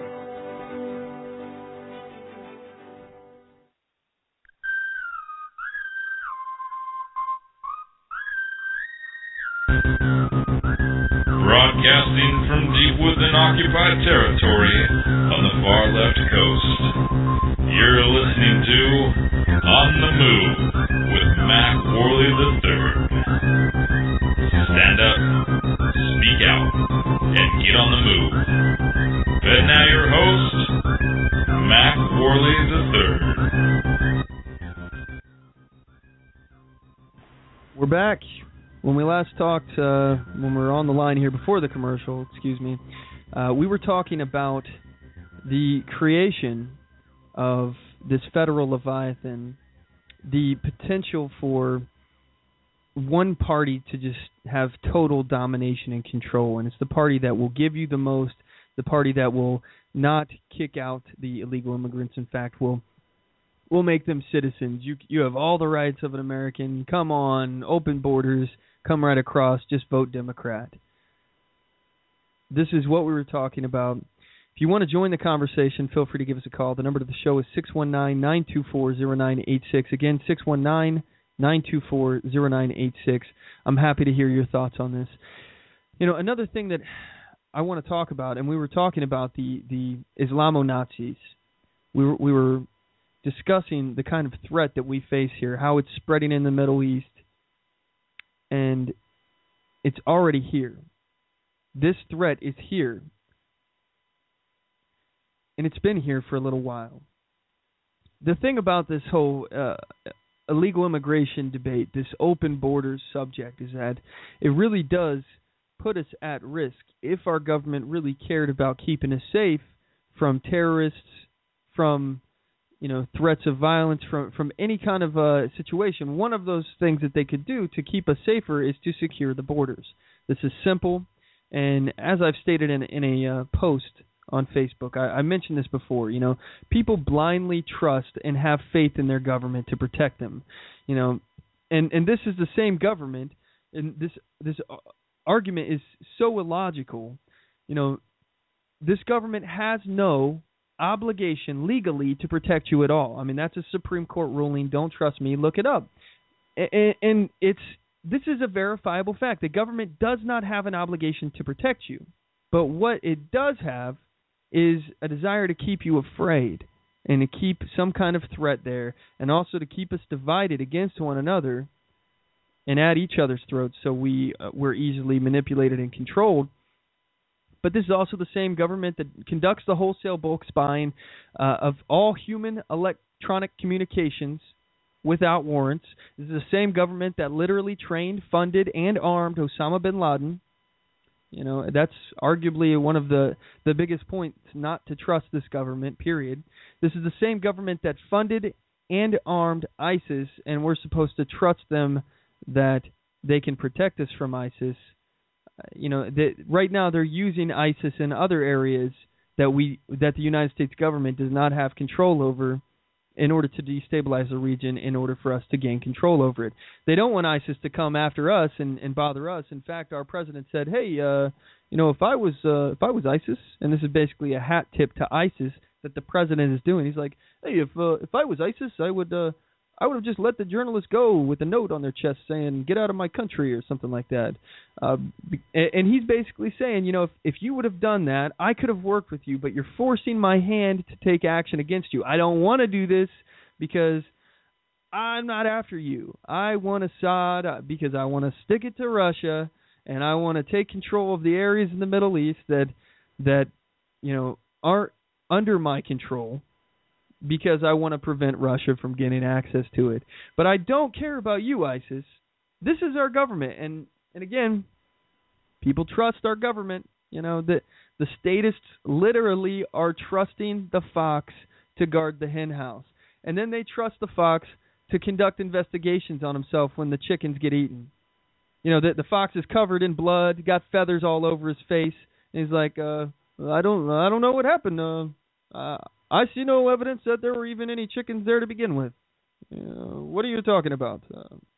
Broadcasting from deep within occupied territory on the far left coast. You're listening to On the Move with Mac Worley III. Stand up, speak out, and get on the move. And now your host, Mac Worley III. We're back. When we last talked, when we were on the line here before the commercial, we were talking about the creation of this federal Leviathan, the potential for one party to just have total domination and control, and it's the party that will give you the most, the party that will not kick out the illegal immigrants, in fact, will make them citizens. You have all the rights of an American. Come on, open borders. Come right across, just vote Democrat. This is what we were talking about. If you want to join the conversation, feel free to give us a call. The number to the show is 619-924-0986. Again, 619-924-0986. I'm happy to hear your thoughts on this. Another thing that I want to talk about, and we were talking about the Islamo-Nazis. We were discussing the kind of threat that we face here, how it's spreading in the Middle East, and it's already here. This threat is here, and it's been here for a little while. The thing about this whole illegal immigration debate, this open borders subject, is that it really does put us at risk if our government really cared about keeping us safe from terrorists, from threats of violence, from any kind of situation. One of those things that they could do to keep us safer is to secure the borders. This is simple, and as I've stated in a post on Facebook, I mentioned this before. People blindly trust and have faith in their government to protect them. And this is the same government, and this argument is so illogical. This government has no obligation legally to protect you at all. I mean, that's a Supreme Court ruling. Don't trust me, look it up. And this is a verifiable fact. The government does not have an obligation to protect you. But what it does have is a desire to keep you afraid and to keep some kind of threat there, and also to keep us divided against one another and at each other's throats, so we're easily manipulated and controlled. But this is also the same government that conducts the wholesale bulk spying of all human electronic communications without warrants. This is the same government that literally trained, funded, and armed Osama bin Laden. That's arguably one of the biggest points not to trust this government, period. This is the same government that funded and armed ISIS, and we're supposed to trust them that they can protect us from ISIS. Right now they're using ISIS in other areas that the United States government does not have control over, in order to destabilize the region, in order for us to gain control over it. They don't want ISIS to come after us and bother us. In fact, our president said, "Hey, if I was ISIS," and this is basically a hat tip to ISIS that the president is doing. He's like, "Hey, if I was ISIS, I would have just let the journalists go with a note on their chest saying, 'Get out of my country,' or something like that." And he's basically saying, if you would have done that, I could have worked with you, but you're forcing my hand to take action against you. I don't want to do this because I'm not after you. I want Assad because I want to stick it to Russia, and I want to take control of the areas in the Middle East that aren't under my control, because I want to prevent Russia from getting access to it. But I don't care about you, ISIS. This is our government. And again, people trust our government. The statists literally are trusting the fox to guard the hen house. And then they trust the fox to conduct investigations on himself when the chickens get eaten. The fox is covered in blood, got feathers all over his face, and he's like, I don't know what happened. I see no evidence that there were even any chickens there to begin with. What are you talking about?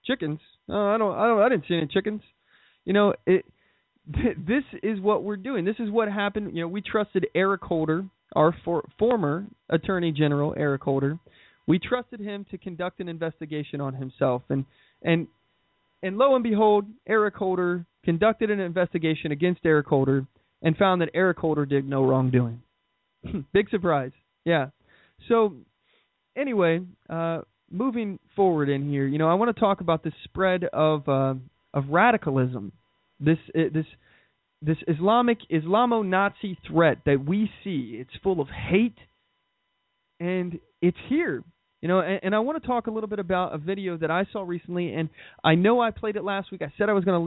Chickens? I didn't see any chickens. This is what we're doing. This is what happened. We trusted Eric Holder, our former Attorney General, Eric Holder. We trusted him to conduct an investigation on himself, and lo and behold, Eric Holder conducted an investigation against Eric Holder and found that Eric Holder did no wrongdoing. Big surprise. Yeah. So anyway, moving forward in here, I want to talk about the spread of radicalism. This Islamo-Nazi threat that we see. It's full of hate, and it's here. And I want to talk a little bit about a video that I saw recently, and I know I played it last week. I said I was going to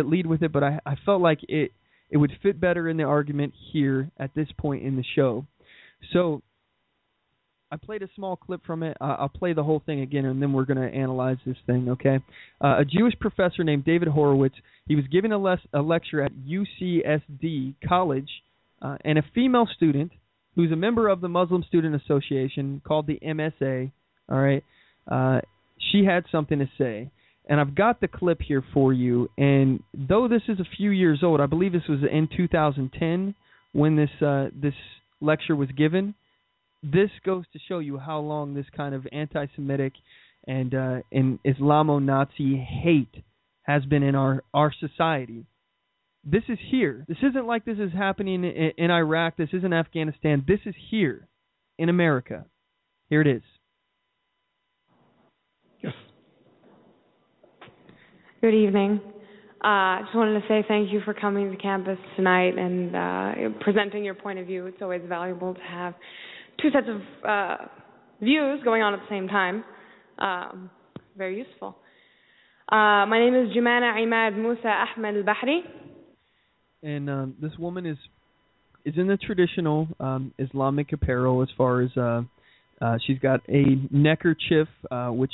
lead with it, but I felt like it would fit better in the argument here at this point in the show. So I played a small clip from it. I'll play the whole thing again, and then we're going to analyze this thing, okay? A Jewish professor named David Horowitz, he was giving a lecture at UCSD College, and a female student who's a member of the Muslim Student Association called the MSA, all right, she had something to say. And I've got the clip here for you, and though this is a few years old, I believe this was in 2010 when this lecture was given. This goes to show you how long this kind of anti-Semitic and Islamo-Nazi hate has been in our society. This is here. This isn't like this is happening in Iraq. This isn't Afghanistan. This is here in America. Here it is. Good evening. I just wanted to say thank you for coming to campus tonight and presenting your point of view. It's always valuable to have two sets of views going on at the same time. Very useful. My name is Jumana Imad Musa Ahmed Al-Bahri. And this woman is in the traditional Islamic apparel as far as she's got a neckerchief, which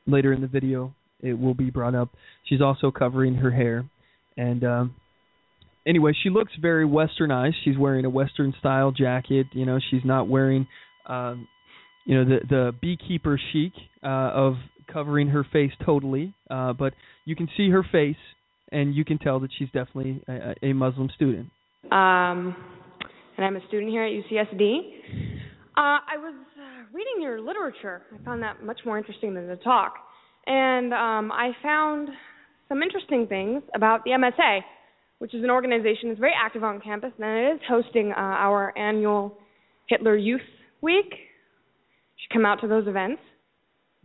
later in the video it will be brought up. She's also covering her hair. And anyway, she looks very westernized. She's wearing a Western-style jacket. You know, she's not wearing, the beekeeper chic of covering her face totally. But you can see her face, and you can tell that she's definitely a Muslim student. And I'm a student here at UCSD. I was reading your literature. I found that much more interesting than the talk. And I found some interesting things about the MSA, which is an organization that's very active on campus, and it is hosting our annual Hitler Youth Week. You should come out to those events.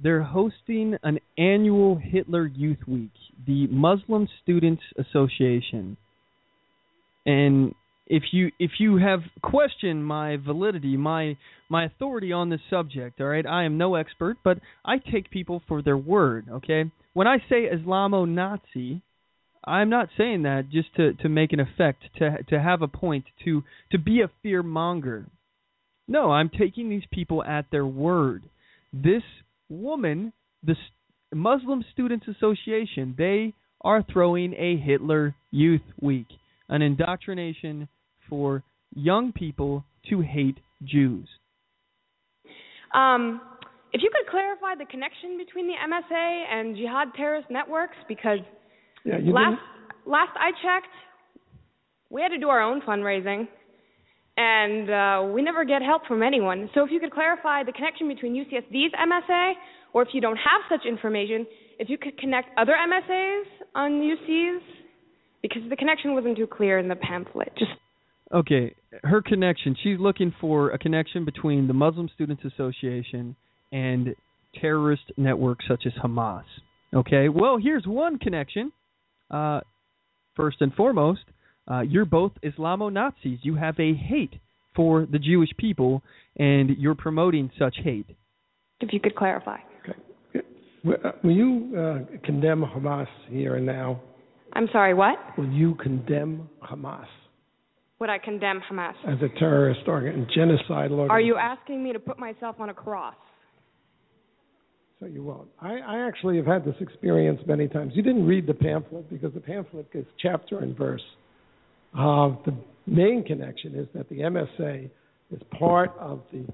They're hosting an annual Hitler Youth Week, the Muslim Students Association. And if you have questioned my validity, my authority on this subject, all right, I am no expert, but I take people for their word, okay? When I say Islamo-Nazi, I'm not saying that just to make an effect, to have a point, to be a fear-monger. No, I'm taking these people at their word. This woman, the Muslim Students Association, they are throwing a Hitler Youth Week, an indoctrination for young people to hate Jews. If you could clarify the connection between the MSA and jihad terrorist networks, because last I checked, we had to do our own fundraising, and we never get help from anyone. So if you could clarify the connection between UCSD's MSA, or if you don't have such information, if you could connect other MSAs on UCs, because the connection wasn't too clear in the pamphlet. Okay, her connection. She's looking for a connection between the Muslim Students Association and terrorist networks such as Hamas. Okay, well, here's one connection. First and foremost, you're both Islamo-Nazis. You have a hate for the Jewish people, and you're promoting such hate. If you could clarify. Okay. Will you condemn Hamas here and now? I'm sorry, what? Will you condemn Hamas? Would I condemn Hamas? As a terrorist organization, genocidal organization. Are you asking me to put myself on a cross? So you won't. I actually have had this experience many times. You didn't read the pamphlet because the pamphlet gives chapter and verse. The main connection is that the MSA is part of the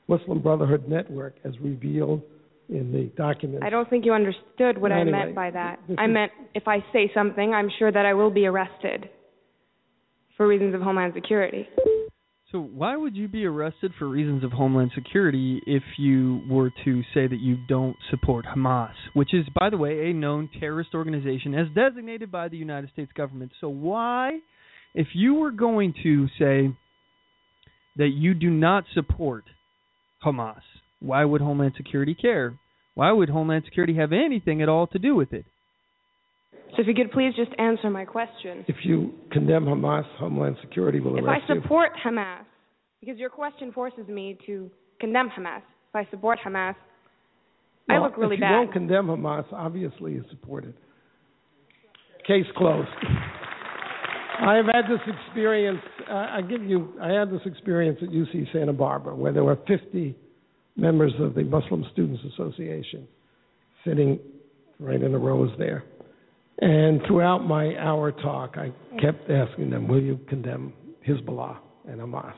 Muslim Brotherhood Network as revealed in the documents. I don't think you understood what I meant by that. I meant if I say something, I'm sure that I will be arrested for reasons of Homeland Security. So why would you be arrested for reasons of Homeland Security if you were to say that you don't support Hamas, which is, by the way, a known terrorist organization as designated by the United States government? So why, if you were going to say that you do not support Hamas, why would Homeland Security care? Why would Homeland Security have anything at all to do with it? So if you could please just answer my question. If you condemn Hamas, Homeland Security will arrest you. If I support Hamas, because your question forces me to condemn Hamas. If I support Hamas, I look really bad. If you don't condemn Hamas, obviously you support it. Case closed. I have had this experience. I had this experience at UC Santa Barbara where there were 50 members of the Muslim Students Association sitting right in the rows there. And throughout my hour talk, I kept asking them, will you condemn Hezbollah and Hamas?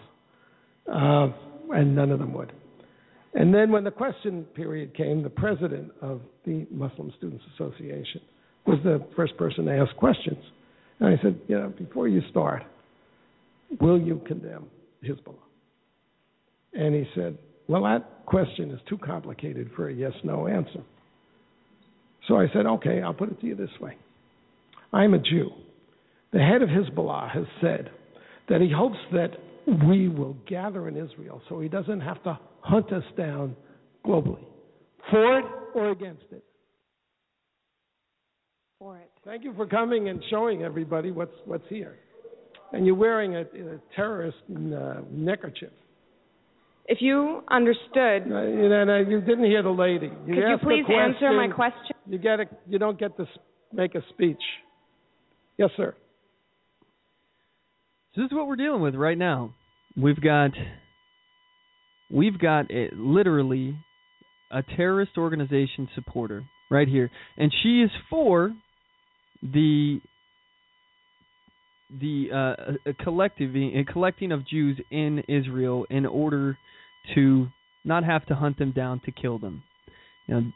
And none of them would. And then when the question period came, the president of the Muslim Students Association was the first person to ask questions. And I said, before you start, will you condemn Hezbollah? And he said, well, that question is too complicated for a yes-no answer. So I said, okay, I'll put it to you this way. I'm a Jew. The head of Hezbollah has said that he hopes that we will gather in Israel so he doesn't have to hunt us down globally, for it or against it. for it. Thank you for coming and showing everybody what's here. And you're wearing a terrorist neckerchief. If you understood... you didn't hear the lady. Could you please answer my question? You don't get to make a speech. Yes, sir. So this is what we're dealing with right now. We've got literally a terrorist organization supporter right here, and she is for the collecting of Jews in Israel in order to not have to hunt them down to kill them.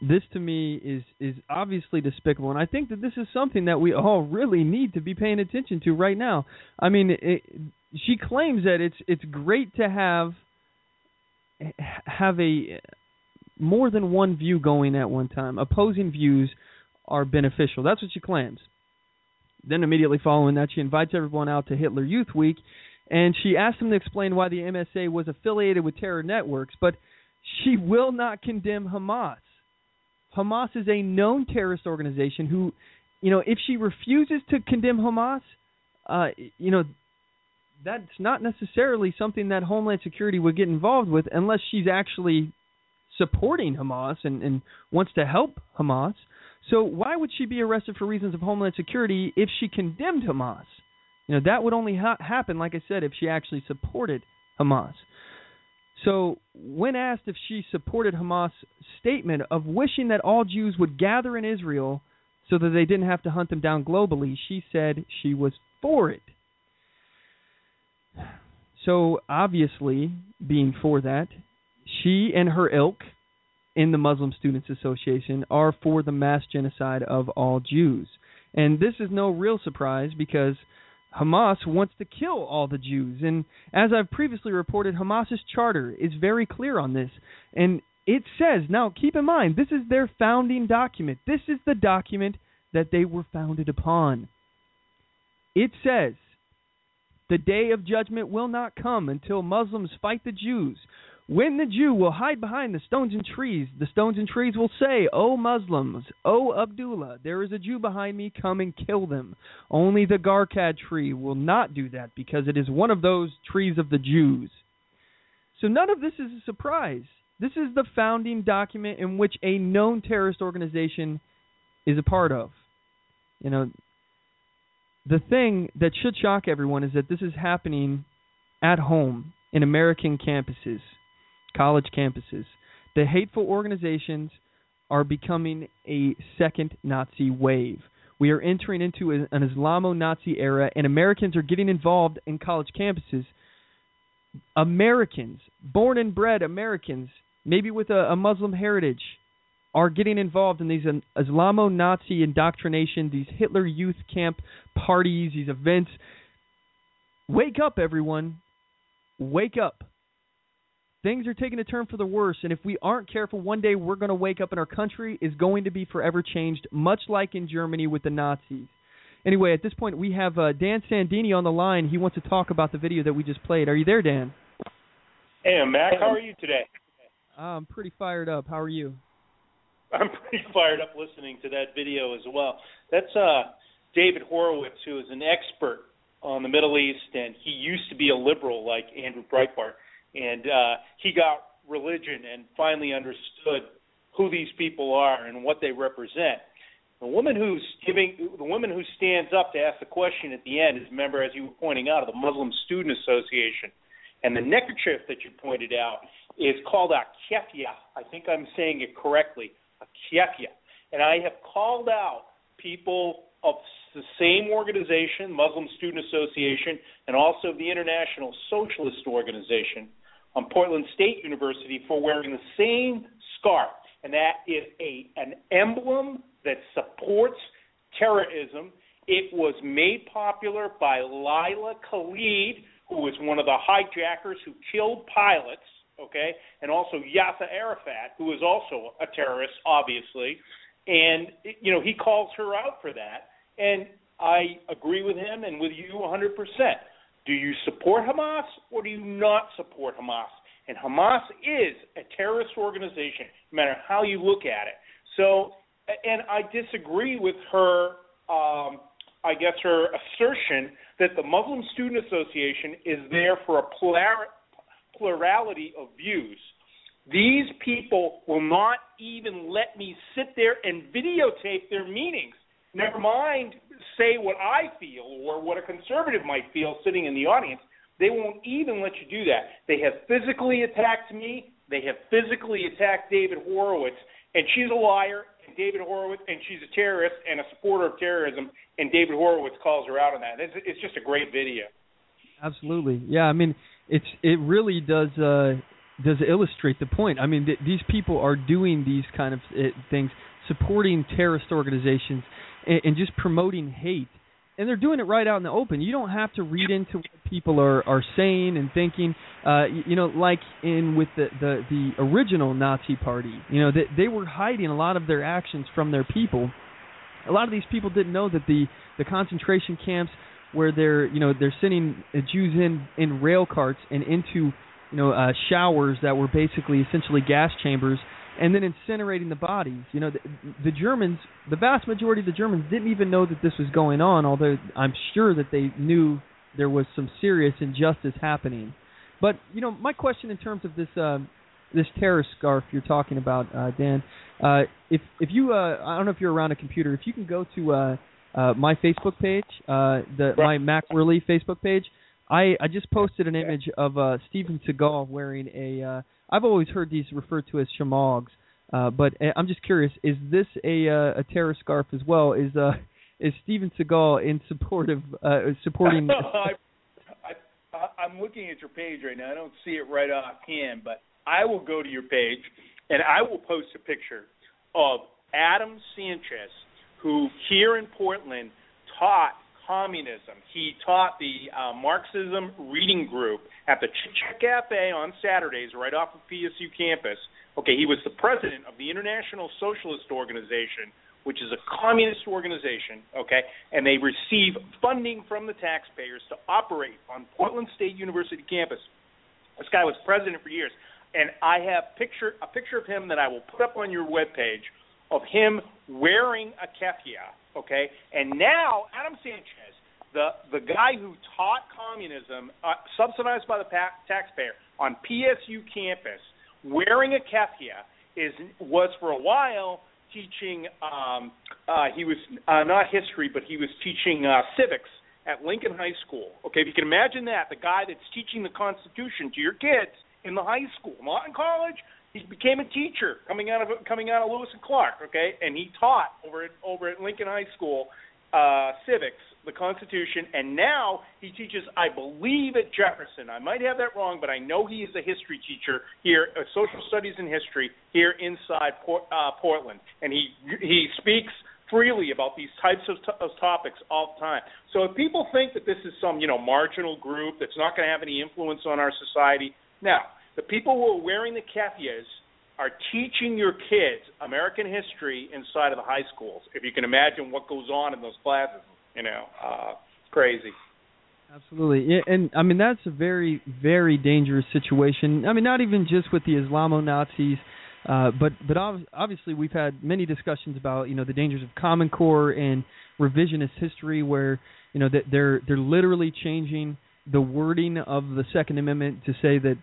This to me is obviously despicable, and I think that this is something that we all really need to be paying attention to right now. I mean, she claims that it's great to have a more than one view going at one time. Opposing views are beneficial. That's what she claims. Then immediately following that, she invites everyone out to Hitler Youth Week, and she asks them to explain why the MSA was affiliated with terror networks, but she will not condemn Hamas. Hamas is a known terrorist organization who, if she refuses to condemn Hamas, that's not necessarily something that Homeland Security would get involved with unless she's actually supporting Hamas and wants to help Hamas. So why would she be arrested for reasons of Homeland Security if she condemned Hamas? That would only happen, like I said, if she actually supported Hamas. So when asked if she supported Hamas' statement of wishing that all Jews would gather in Israel so that they didn't have to hunt them down globally, she said she was for it. So obviously, being for that, she and her ilk in the Muslim Students Association are for the mass genocide of all Jews. And this is no real surprise because Hamas wants to kill all the Jews. And as I've previously reported, Hamas's charter is very clear on this. And it says, now keep in mind, this is their founding document. This is the document that they were founded upon. It says, the day of judgment will not come until Muslims fight the Jews. When the Jew will hide behind the stones and trees will say, O Muslims, O Abdullah, there is a Jew behind me, come and kill them. Only the Garkad tree will not do that because it is one of those trees of the Jews. So none of this is a surprise. This is the founding document in which a known terrorist organization is a part of. The thing that should shock everyone is that this is happening at home in American campuses. College campuses. The hateful organizations are becoming a second Nazi wave. We are entering into an Islamo-Nazi era, and Americans are getting involved in college campuses. Americans, born and bred Americans, maybe with a Muslim heritage, are getting involved in these Islamo-Nazi indoctrination, these Hitler Youth Camp parties, these events. Wake up, everyone. Wake up. Things are taking a turn for the worse, and if we aren't careful, one day we're going to wake up and our country is going to be forever changed, much like in Germany with the Nazis. Anyway, at this point, we have Dan Sandini on the line. He wants to talk about the video that we just played. Are you there, Dan? Hey, I'm Mac. How are you today? I'm pretty fired up. How are you? I'm pretty fired up listening to that video as well. That's David Horowitz, who is an expert on the Middle East, and he used to be a liberal like Andrew Breitbart. And he got religion and finally understood who these people are and what they represent. The woman who stands up to ask the question at the end is a member, as you were pointing out, of the Muslim Student Association. And the neckerchief that you pointed out is called a keffiyeh. I think I'm saying it correctly, a keffiyeh. And I have called out people of the same organization, Muslim Student Association, and also the International Socialist Organization on Portland State University for wearing the same scarf, and that is an emblem that supports terrorism. It was made popular by Laila Khalid, who was one of the hijackers who killed pilots, okay, and also Yasser Arafat, who is also a terrorist, obviously, and, he calls her out for that, and I agree with him and with you 100%. Do you support Hamas or do you not support Hamas? And Hamas is a terrorist organization, no matter how you look at it. So, and I disagree with her I guess, her assertion that the Muslim Student Association is there for a plurality of views. These people will not even let me sit there and videotape their meetings. Never mind say what I feel or what a conservative might feel sitting in the audience. They won't even let you do that. They have physically attacked me. They have physically attacked David Horowitz, and she's a liar, and David Horowitz, and she's a terrorist and a supporter of terrorism, and David Horowitz calls her out on that. It's just a great video. Absolutely. Yeah, I mean, it really does illustrate the point. I mean, these people are doing these kind of things, supporting terrorist organizations and just promoting hate. And they're doing it right out in the open. You don't have to read into what people are saying and thinking. Like with the original Nazi Party, they were hiding a lot of their actions from their people. A lot of these people didn't know that the concentration camps where they're sending Jews in rail carts and into showers that were basically essentially gas chambers, and then incinerating the bodies. The Germans, the vast majority of the Germans didn't even know that this was going on, although I'm sure that they knew there was some serious injustice happening. But, my question in terms of this terrorist scarf you're talking about, Dan, if you, I don't know if you're around a computer, if you can go to my Facebook page, my Mac Worley Facebook page, I just posted an image of Steven Seagal wearing a. I've always heard these referred to as shamogs, but I'm just curious: is this a terrorist scarf as well? Is Steven Seagal in supporting? I'm looking at your page right now. I don't see it right offhand, but I will go to your page and I will post a picture of Adam Sanchez, who here in Portland taught communism. He taught the Marxism reading group at the Chit Chat Cafe on Saturdays right off of PSU campus. Okay, he was the president of the International Socialist Organization, which is a communist organization, okay, and they receive funding from the taxpayers to operate on Portland State University campus. This guy was president for years, and I have a picture of him that I will put up on your webpage of him wearing a keffiyeh, okay? And now Adam Sanchez, the guy who taught communism, subsidized by the taxpayer on PSU campus, wearing a keffiyeh, was for a while teaching. He was not history, but he was teaching civics at Lincoln High School. Okay, if you can imagine that, the guy that's teaching the Constitution to your kids in the high school, not in college. He became a teacher coming out of Lewis and Clark, okay, and he taught over at Lincoln High School civics, the Constitution, and now he teaches, I believe, at Jefferson. I might have that wrong, but I know he is a history teacher here, social studies and history here inside Portland, and he speaks freely about these types of topics all the time. So if people think that this is some marginal group that's not going to have any influence on our society, now. The people who are wearing the keffiyehs are teaching your kids American history inside of the high schools. If you can imagine what goes on in those classes, crazy. Absolutely. Yeah, and, I mean, that's a very, very dangerous situation. I mean, not even just with the Islamo-Nazis, but obviously we've had many discussions about, the dangers of Common Core and revisionist history where, that they're literally changing the wording of the Second Amendment to say that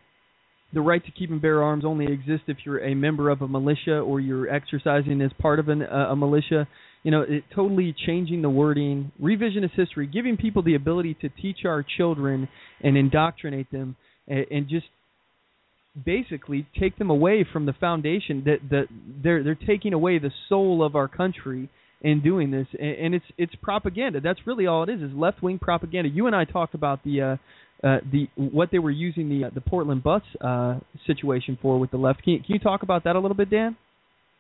the right to keep and bear arms only exists if you're a member of a militia or you're exercising as part of a militia. It totally changing the wording, revisionist history, giving people the ability to teach our children and indoctrinate them and just basically take them away from the foundation that they're taking away the soul of our country in doing this. And it's propaganda. That's really all it is left-wing propaganda. You and I talked about what they were using the Portland bus situation for with the left. Can you talk about that a little bit, Dan?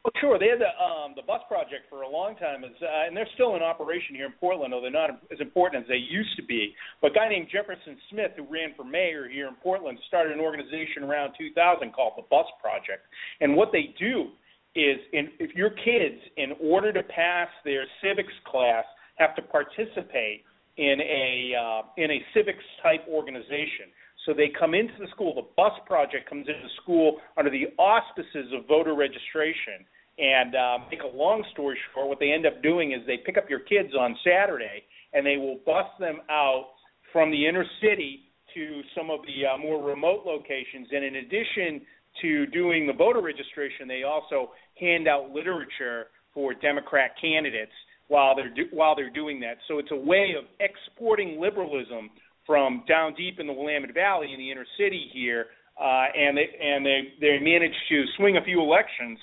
Well, sure. They had the bus project for a long time, and they're still in operation here in Portland, though they're not as important as they used to be. But a guy named Jefferson Smith, who ran for mayor here in Portland, started an organization around 2000 called the Bus Project. And what they do is, if your kids, in order to pass their civics class, have to participate in a civics type organization. So they come into the school. The Bus Project comes into the school under the auspices of voter registration, And make a long story short, what they end up doing is they pick up your kids on Saturday, and they will bus them out from the inner city to some of the more remote locations. And in addition to doing the voter registration, they also hand out literature for Democrat candidates while they're doing that. So it's a way of exporting liberalism from down deep in the Willamette Valley in the inner city here, and they managed to swing a few elections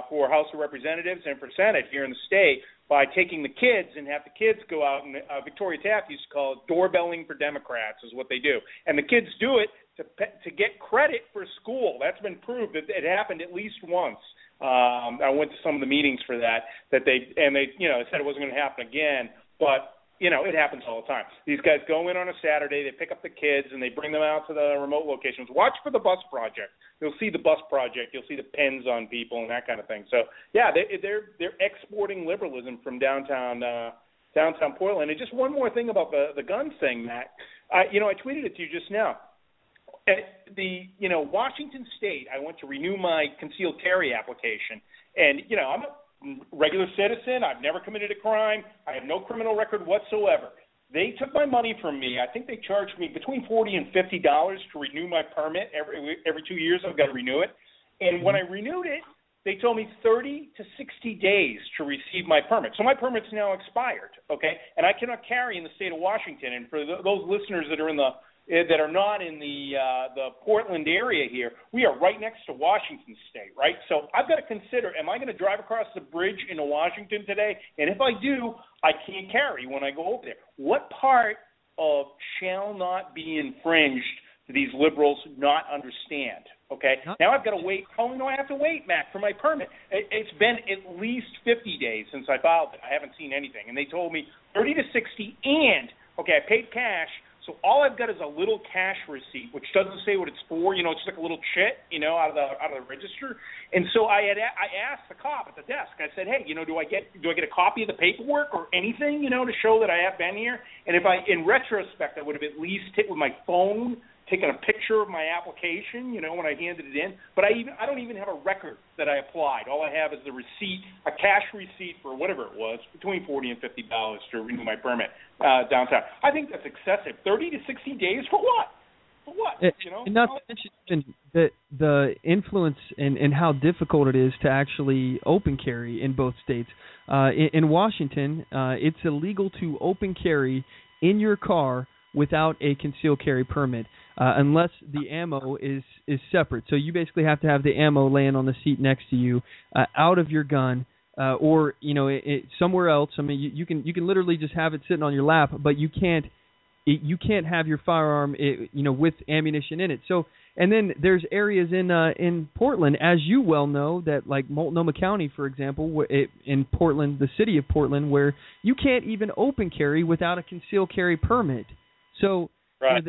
for House of Representatives and for Senate here in the state by taking the kids and have the kids go out, and Victoria Taft used to call it doorbelling for Democrats is what they do. And the kids do it to get credit for school. That's been proved that it happened at least once. I went to some of the meetings for that they said it wasn't going to happen again, but it happens all the time. These guys go in on a Saturday, they pick up the kids, and they bring them out to the remote locations. Watch for the bus project. You'll see the bus project. You'll see the pens on people and that kind of thing. So, yeah, they're exporting liberalism from downtown Portland. And just one more thing about the guns thing, Matt. I tweeted it to you just now. At Washington State, I went to renew my concealed carry application, and I'm a regular citizen. I've never committed a crime. I have no criminal record whatsoever. They took my money from me. I think they charged me between $40 and $50 to renew my permit. Every 2 years I've got to renew it. And when I renewed it, they told me 30 to 60 days to receive my permit. So my permit's now expired, okay? And I cannot carry in the state of Washington. And for those listeners that are not in the Portland area here, we are right next to Washington State, right? So I've got to consider, am I going to drive across the bridge into Washington today? And if I do, I can't carry when I go over there. What part of shall not be infringed do these liberals not understand? Okay, now I've got to wait. How long do I have to wait, Mac, for my permit? It's been at least 50 days since I filed it. I haven't seen anything. And they told me 30 to 60 and, okay, I paid cash. So all I've got is a little cash receipt, which doesn't say what it's for. It's just like a little chit, out of the register. And so I asked the cop at the desk. I said, hey, do I get a copy of the paperwork or anything, to show that I have been here? And if in retrospect, I would have at least with my phone taken a picture of my application, when I handed it in. But I don't even have a record that I applied. All I have is the receipt, a cash receipt for whatever it was, between $40 and $50 to renew my permit downtown. I think that's excessive. 30 to 60 days for what? For what? And not to mention the influence and how difficult it is to actually open carry in both states. In Washington, it's illegal to open carry in your car without a concealed carry permit, unless the ammo is separate. So you basically have to have the ammo laying on the seat next to you, out of your gun, or somewhere else. I mean, you can literally just have it sitting on your lap, but you can't have your firearm with ammunition in it. So, and then there's areas in Portland, as you well know, that like Multnomah County, for example, in Portland, the city of Portland, where you can't even open carry without a concealed carry permit. So right.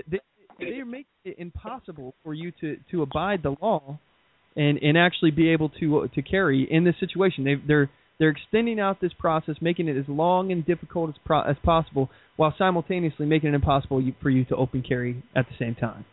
They make it impossible for you to abide the law and actually be able to carry in this situation. They're extending out this process, making it as long and difficult as possible, while simultaneously making it impossible for you to open carry at the same time.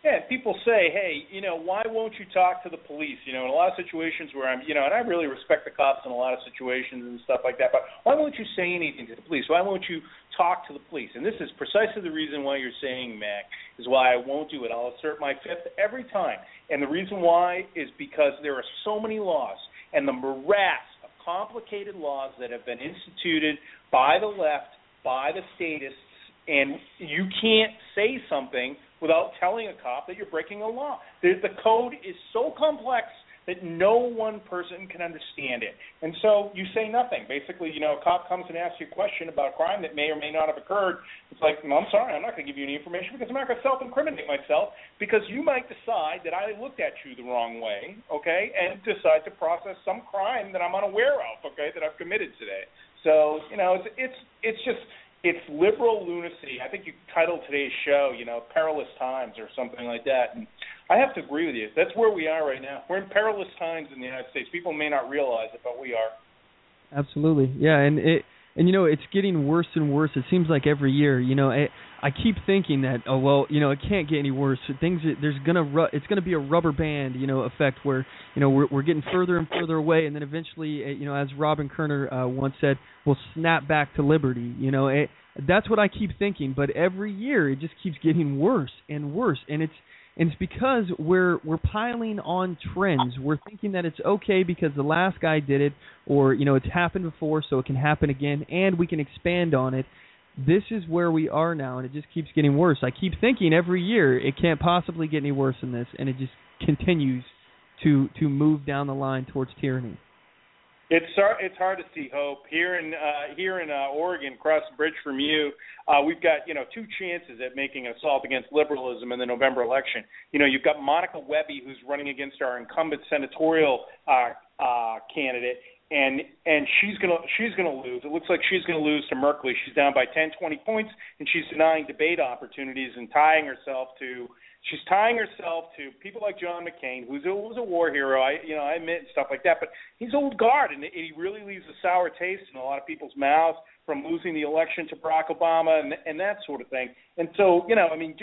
Yeah, people say, hey, why won't you talk to the police? In a lot of situations where and I really respect the cops in a lot of situations and stuff like that, but why won't you say anything to the police? Why won't you talk to the police? And this is precisely the reason why you're saying, Mac, is why I won't do it. I'll assert my fifth every time. And the reason why is because there are so many laws, and the morass of complicated laws that have been instituted by the left, by the statists, and you can't say something without telling a cop that you're breaking a law. The code is so complex that no one person can understand it. And so you say nothing. Basically, a cop comes and asks you a question about a crime that may or may not have occurred. It's like, I'm sorry, I'm not going to give you any information because I'm not going to self-incriminate myself because you might decide that I looked at you the wrong way, okay, and decide to process some crime that I'm unaware of, okay, that I've committed today. So, it's liberal lunacy. I think you titled today's show, Perilous Times or something like that. And I have to agree with you. That's where we are right now. We're in perilous times in the United States. People may not realize it, but we are. Absolutely. Yeah, and it's getting worse and worse. It seems like every year. I keep thinking that, oh well, it can't get any worse. It's gonna be a rubber band, effect where, we're getting further and further away, and then eventually, as Robin Kerner once said, we'll snap back to liberty. That's what I keep thinking. But every year it just keeps getting worse and worse, and it's because we're piling on trends. We're thinking that it's okay because the last guy did it, or it's happened before, so it can happen again, and we can expand on it. This is where we are now, and it just keeps getting worse. I keep thinking every year it can't possibly get any worse than this, and it just continues to move down the line towards tyranny. It's hard to see hope here in Oregon, across the bridge from you. We've got two chances at making an assault against liberalism in the November election. You've got Monica Webby, who's running against our incumbent senatorial candidate. And she's gonna lose. It looks like she's gonna lose to Merkley. She's down by 10, 20 points, and she's denying debate opportunities and tying herself to people like John McCain, who's a war hero. I admit and stuff like that, but he's old guard, and he really leaves a sour taste in a lot of people's mouths from losing the election to Barack Obama and that sort of thing. And so,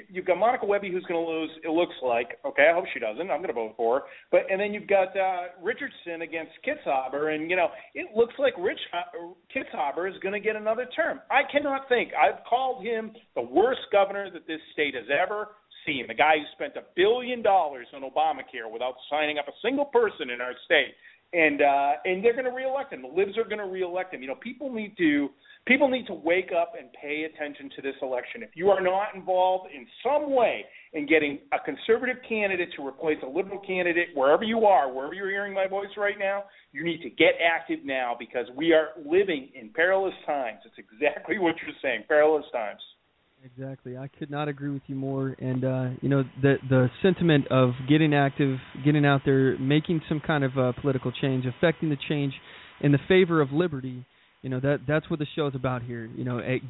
you've got Monica Webby who's going to lose, it looks like. Okay, I hope she doesn't. I'm going to vote for her. And then you've got Richardson against Kitzhaber, and, it looks like Kitzhaber is going to get another term. I cannot think. I've called him the worst governor that this state has ever seen, the guy who spent $1 billion on Obamacare without signing up a single person in our state. And they're going to reelect him. The libs are going to reelect him. People need to wake up and pay attention to this election. If you are not involved in some way in getting a conservative candidate to replace a liberal candidate, wherever you're hearing my voice right now, you need to get active now, because we are living in perilous times. It's exactly what you're saying, perilous times. Exactly. I could not agree with you more. And, the sentiment of getting active, getting out there, making some kind of political change, affecting the change in the favor of liberty, that's what the show's about here,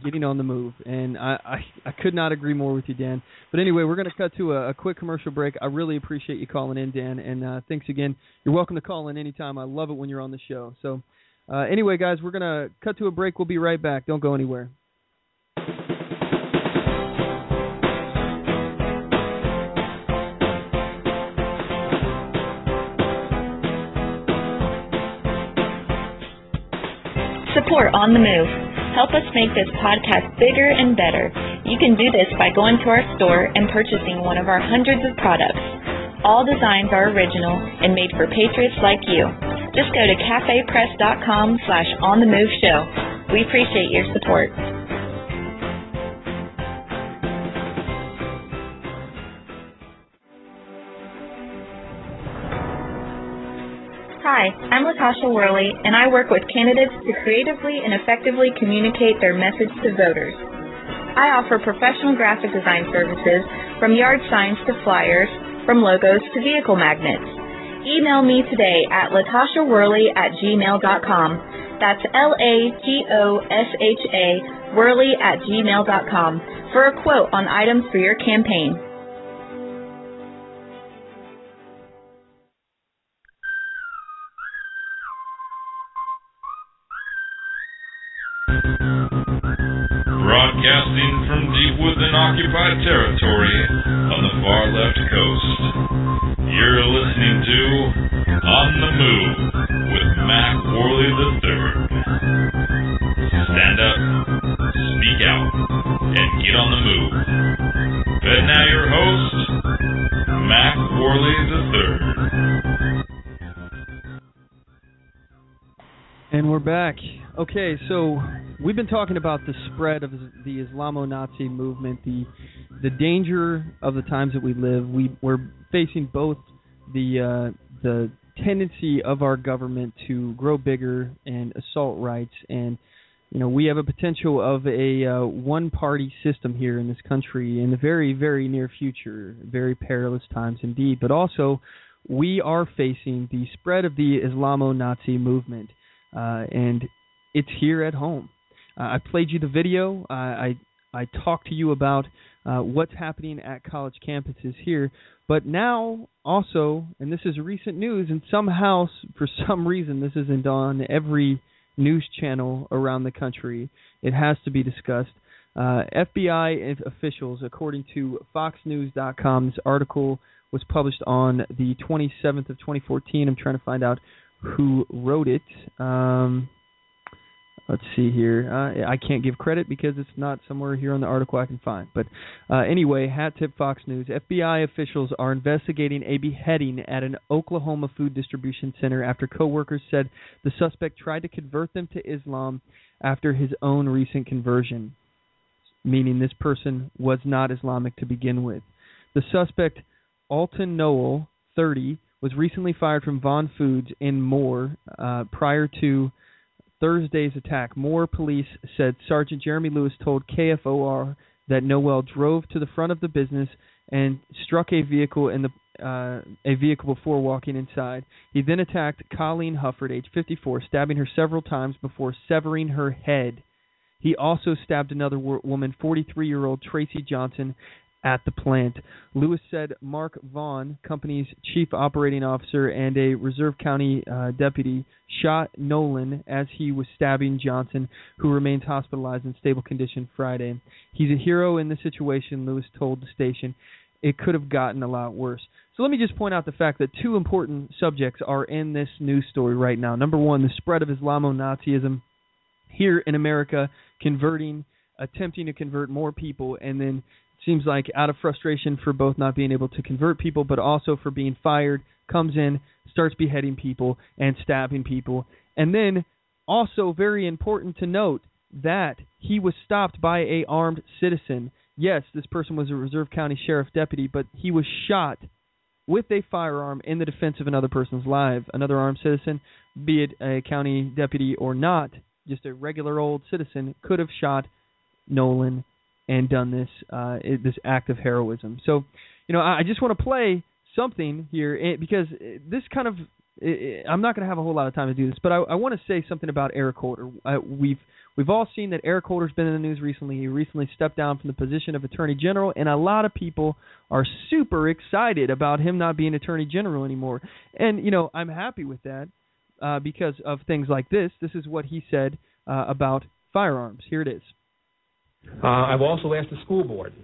getting on the move. And I could not agree more with you, Dan. But anyway, we're going to cut to a quick commercial break. I really appreciate you calling in, Dan. And thanks again. You're welcome to call in anytime. I love it when you're on the show. So anyway, guys, we're going to cut to a break. We'll be right back. Don't go anywhere. Support On the Move. Help us make this podcast bigger and better. You can do this by going to our store and purchasing one of our hundreds of products. All designs are original and made for patriots like you. Just go to cafepress.com/onthemoveshow. We appreciate your support. Hi, I'm Latasha Worley, and I work with candidates to creatively and effectively communicate their message to voters. I offer professional graphic design services, from yard signs to flyers, from logos to vehicle magnets. Email me today at latashaworley@gmail.com. That's LAGOSHA Worley@gmail.com for a quote on items for your campaign. Broadcasting from deep within occupied territory on the far left coast, you're listening to On the Move with Mac Worley III. Stand up, speak out, and get on the move. And now your host, Mac Worley III. And we're back. Okay, so we've been talking about the spread of the Islamo-Nazi movement, the danger of the times that we live. We're facing both the tendency of our government to grow bigger and assault rights, and we have a potential of a one-party system here in this country in the very, very near future. Very perilous times indeed. But also, we are facing the spread of the Islamo-Nazi movement, and it's here at home. I played you the video. I talked to you about what's happening at college campuses here. But now also, and this is recent news, and somehow, for some reason, this isn't on every news channel around the country. It has to be discussed. FBI officials, according to FoxNews.com, this article was published on the 27th of 2014. I'm trying to find out who wrote it. Let's see here. I can't give credit because it's not somewhere here on the article I can find. But anyway, hat tip Fox News. FBI officials are investigating a beheading at an Oklahoma food distribution center after co-workers said the suspect tried to convert them to Islam after his own recent conversion, meaning this person was not Islamic to begin with. The suspect, Alton Noel, 30, was recently fired from Vaughn Foods in Moore prior to Thursday's attack. Moore police said Sergeant Jeremy Lewis told KFOR that Noel drove to the front of the business and struck a vehicle before walking inside. He then attacked Colleen Hufford, age 54, stabbing her several times before severing her head. He also stabbed another woman, 43-year-old Tracy Johnson, at the plant. Lewis said Mark Vaughn, company's chief operating officer and a Reserve County deputy, shot Nolan as he was stabbing Johnson, who remains hospitalized in stable condition Friday. He's a hero in the situation, Lewis told the station. It could have gotten a lot worse. So let me just point out the fact that two important subjects are in this news story right now. Number one, the spread of Islamo-Nazism here in America, attempting to convert more people, and then seems like out of frustration for both not being able to convert people, but also for being fired, comes in, starts beheading people and stabbing people. And then also very important to note that he was stopped by an armed citizen. Yes, this person was a Reserve County Sheriff deputy, but he was shot with a firearm in the defense of another person's life. Another armed citizen, be it a county deputy or not, just a regular old citizen, could have shot Nolan and done this act of heroism. So, I just want to play something here because this kind of I'm not going to have a whole lot of time to do this, but I want to say something about Eric Holder. We've all seen that Eric Holder's been in the news recently. He recently stepped down from the position of Attorney General, and a lot of people are super excited about him not being Attorney General anymore. And I'm happy with that because of things like this. This is what he said about firearms. Here it is. I've also asked the school board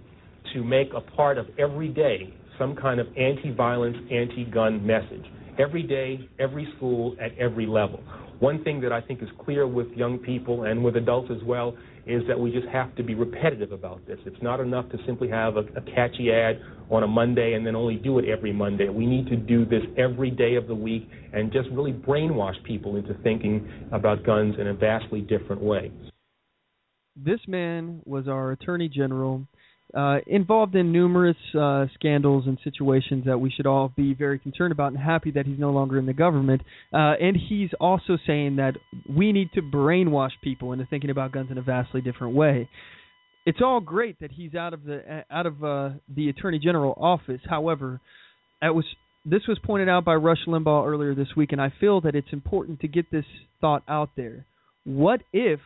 to make a part of every day some kind of anti-violence, anti-gun message. Every day, every school, at every level. One thing that I think is clear with young people and with adults as well is that we just have to be repetitive about this. It's not enough to simply have a catchy ad on a Monday and then only do it every Monday. We need to do this every day of the week and just really brainwash people into thinking about guns in a vastly different way. This man was our Attorney General, involved in numerous scandals and situations that we should all be very concerned about and happy that he's no longer in the government. And he's also saying that we need to brainwash people into thinking about guns in a vastly different way. It's all great that he's out of the Attorney General office. However, this was pointed out by Rush Limbaugh earlier this week, and I feel that it's important to get this thought out there. What if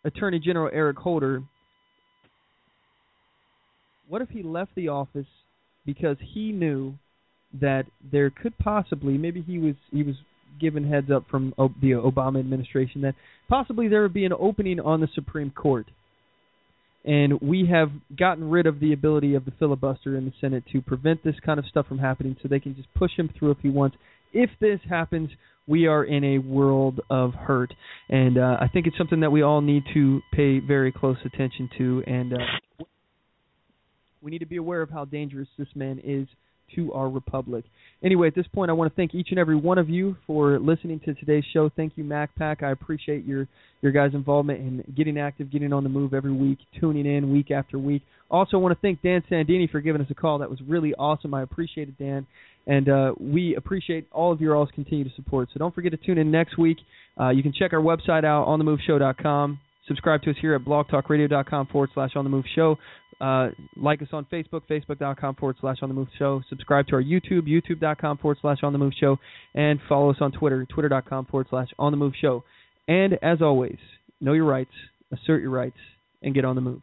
Attorney General Eric Holder, what if he left the office because he knew that there could possibly, maybe he was given heads up from the Obama administration that possibly there would be an opening on the Supreme Court, and we have gotten rid of the ability of the filibuster in the Senate to prevent this kind of stuff from happening, so they can just push him through if he wants. If this happens, we are in a world of hurt, and I think it's something that we all need to pay very close attention to, and we need to be aware of how dangerous this man is to our republic. Anyway, at this point, I want to thank each and every one of you for listening to today's show. Thank you, MacPack. I appreciate your guys' involvement in getting active, getting on the move every week, tuning in week after week. Also, I want to thank Dan Sandini for giving us a call. That was really awesome. I appreciate it, Dan. And we appreciate all of your all's continued support. So don't forget to tune in next week. You can check our website out, onthemoveshow.com. Subscribe to us here at blogtalkradio.com/onthemoveshow. Like us on Facebook, facebook.com/onthemoveshow. Subscribe to our YouTube, youtube.com/onthemoveshow. And follow us on Twitter, twitter.com/onthemoveshow. And as always, know your rights, assert your rights, and get on the move.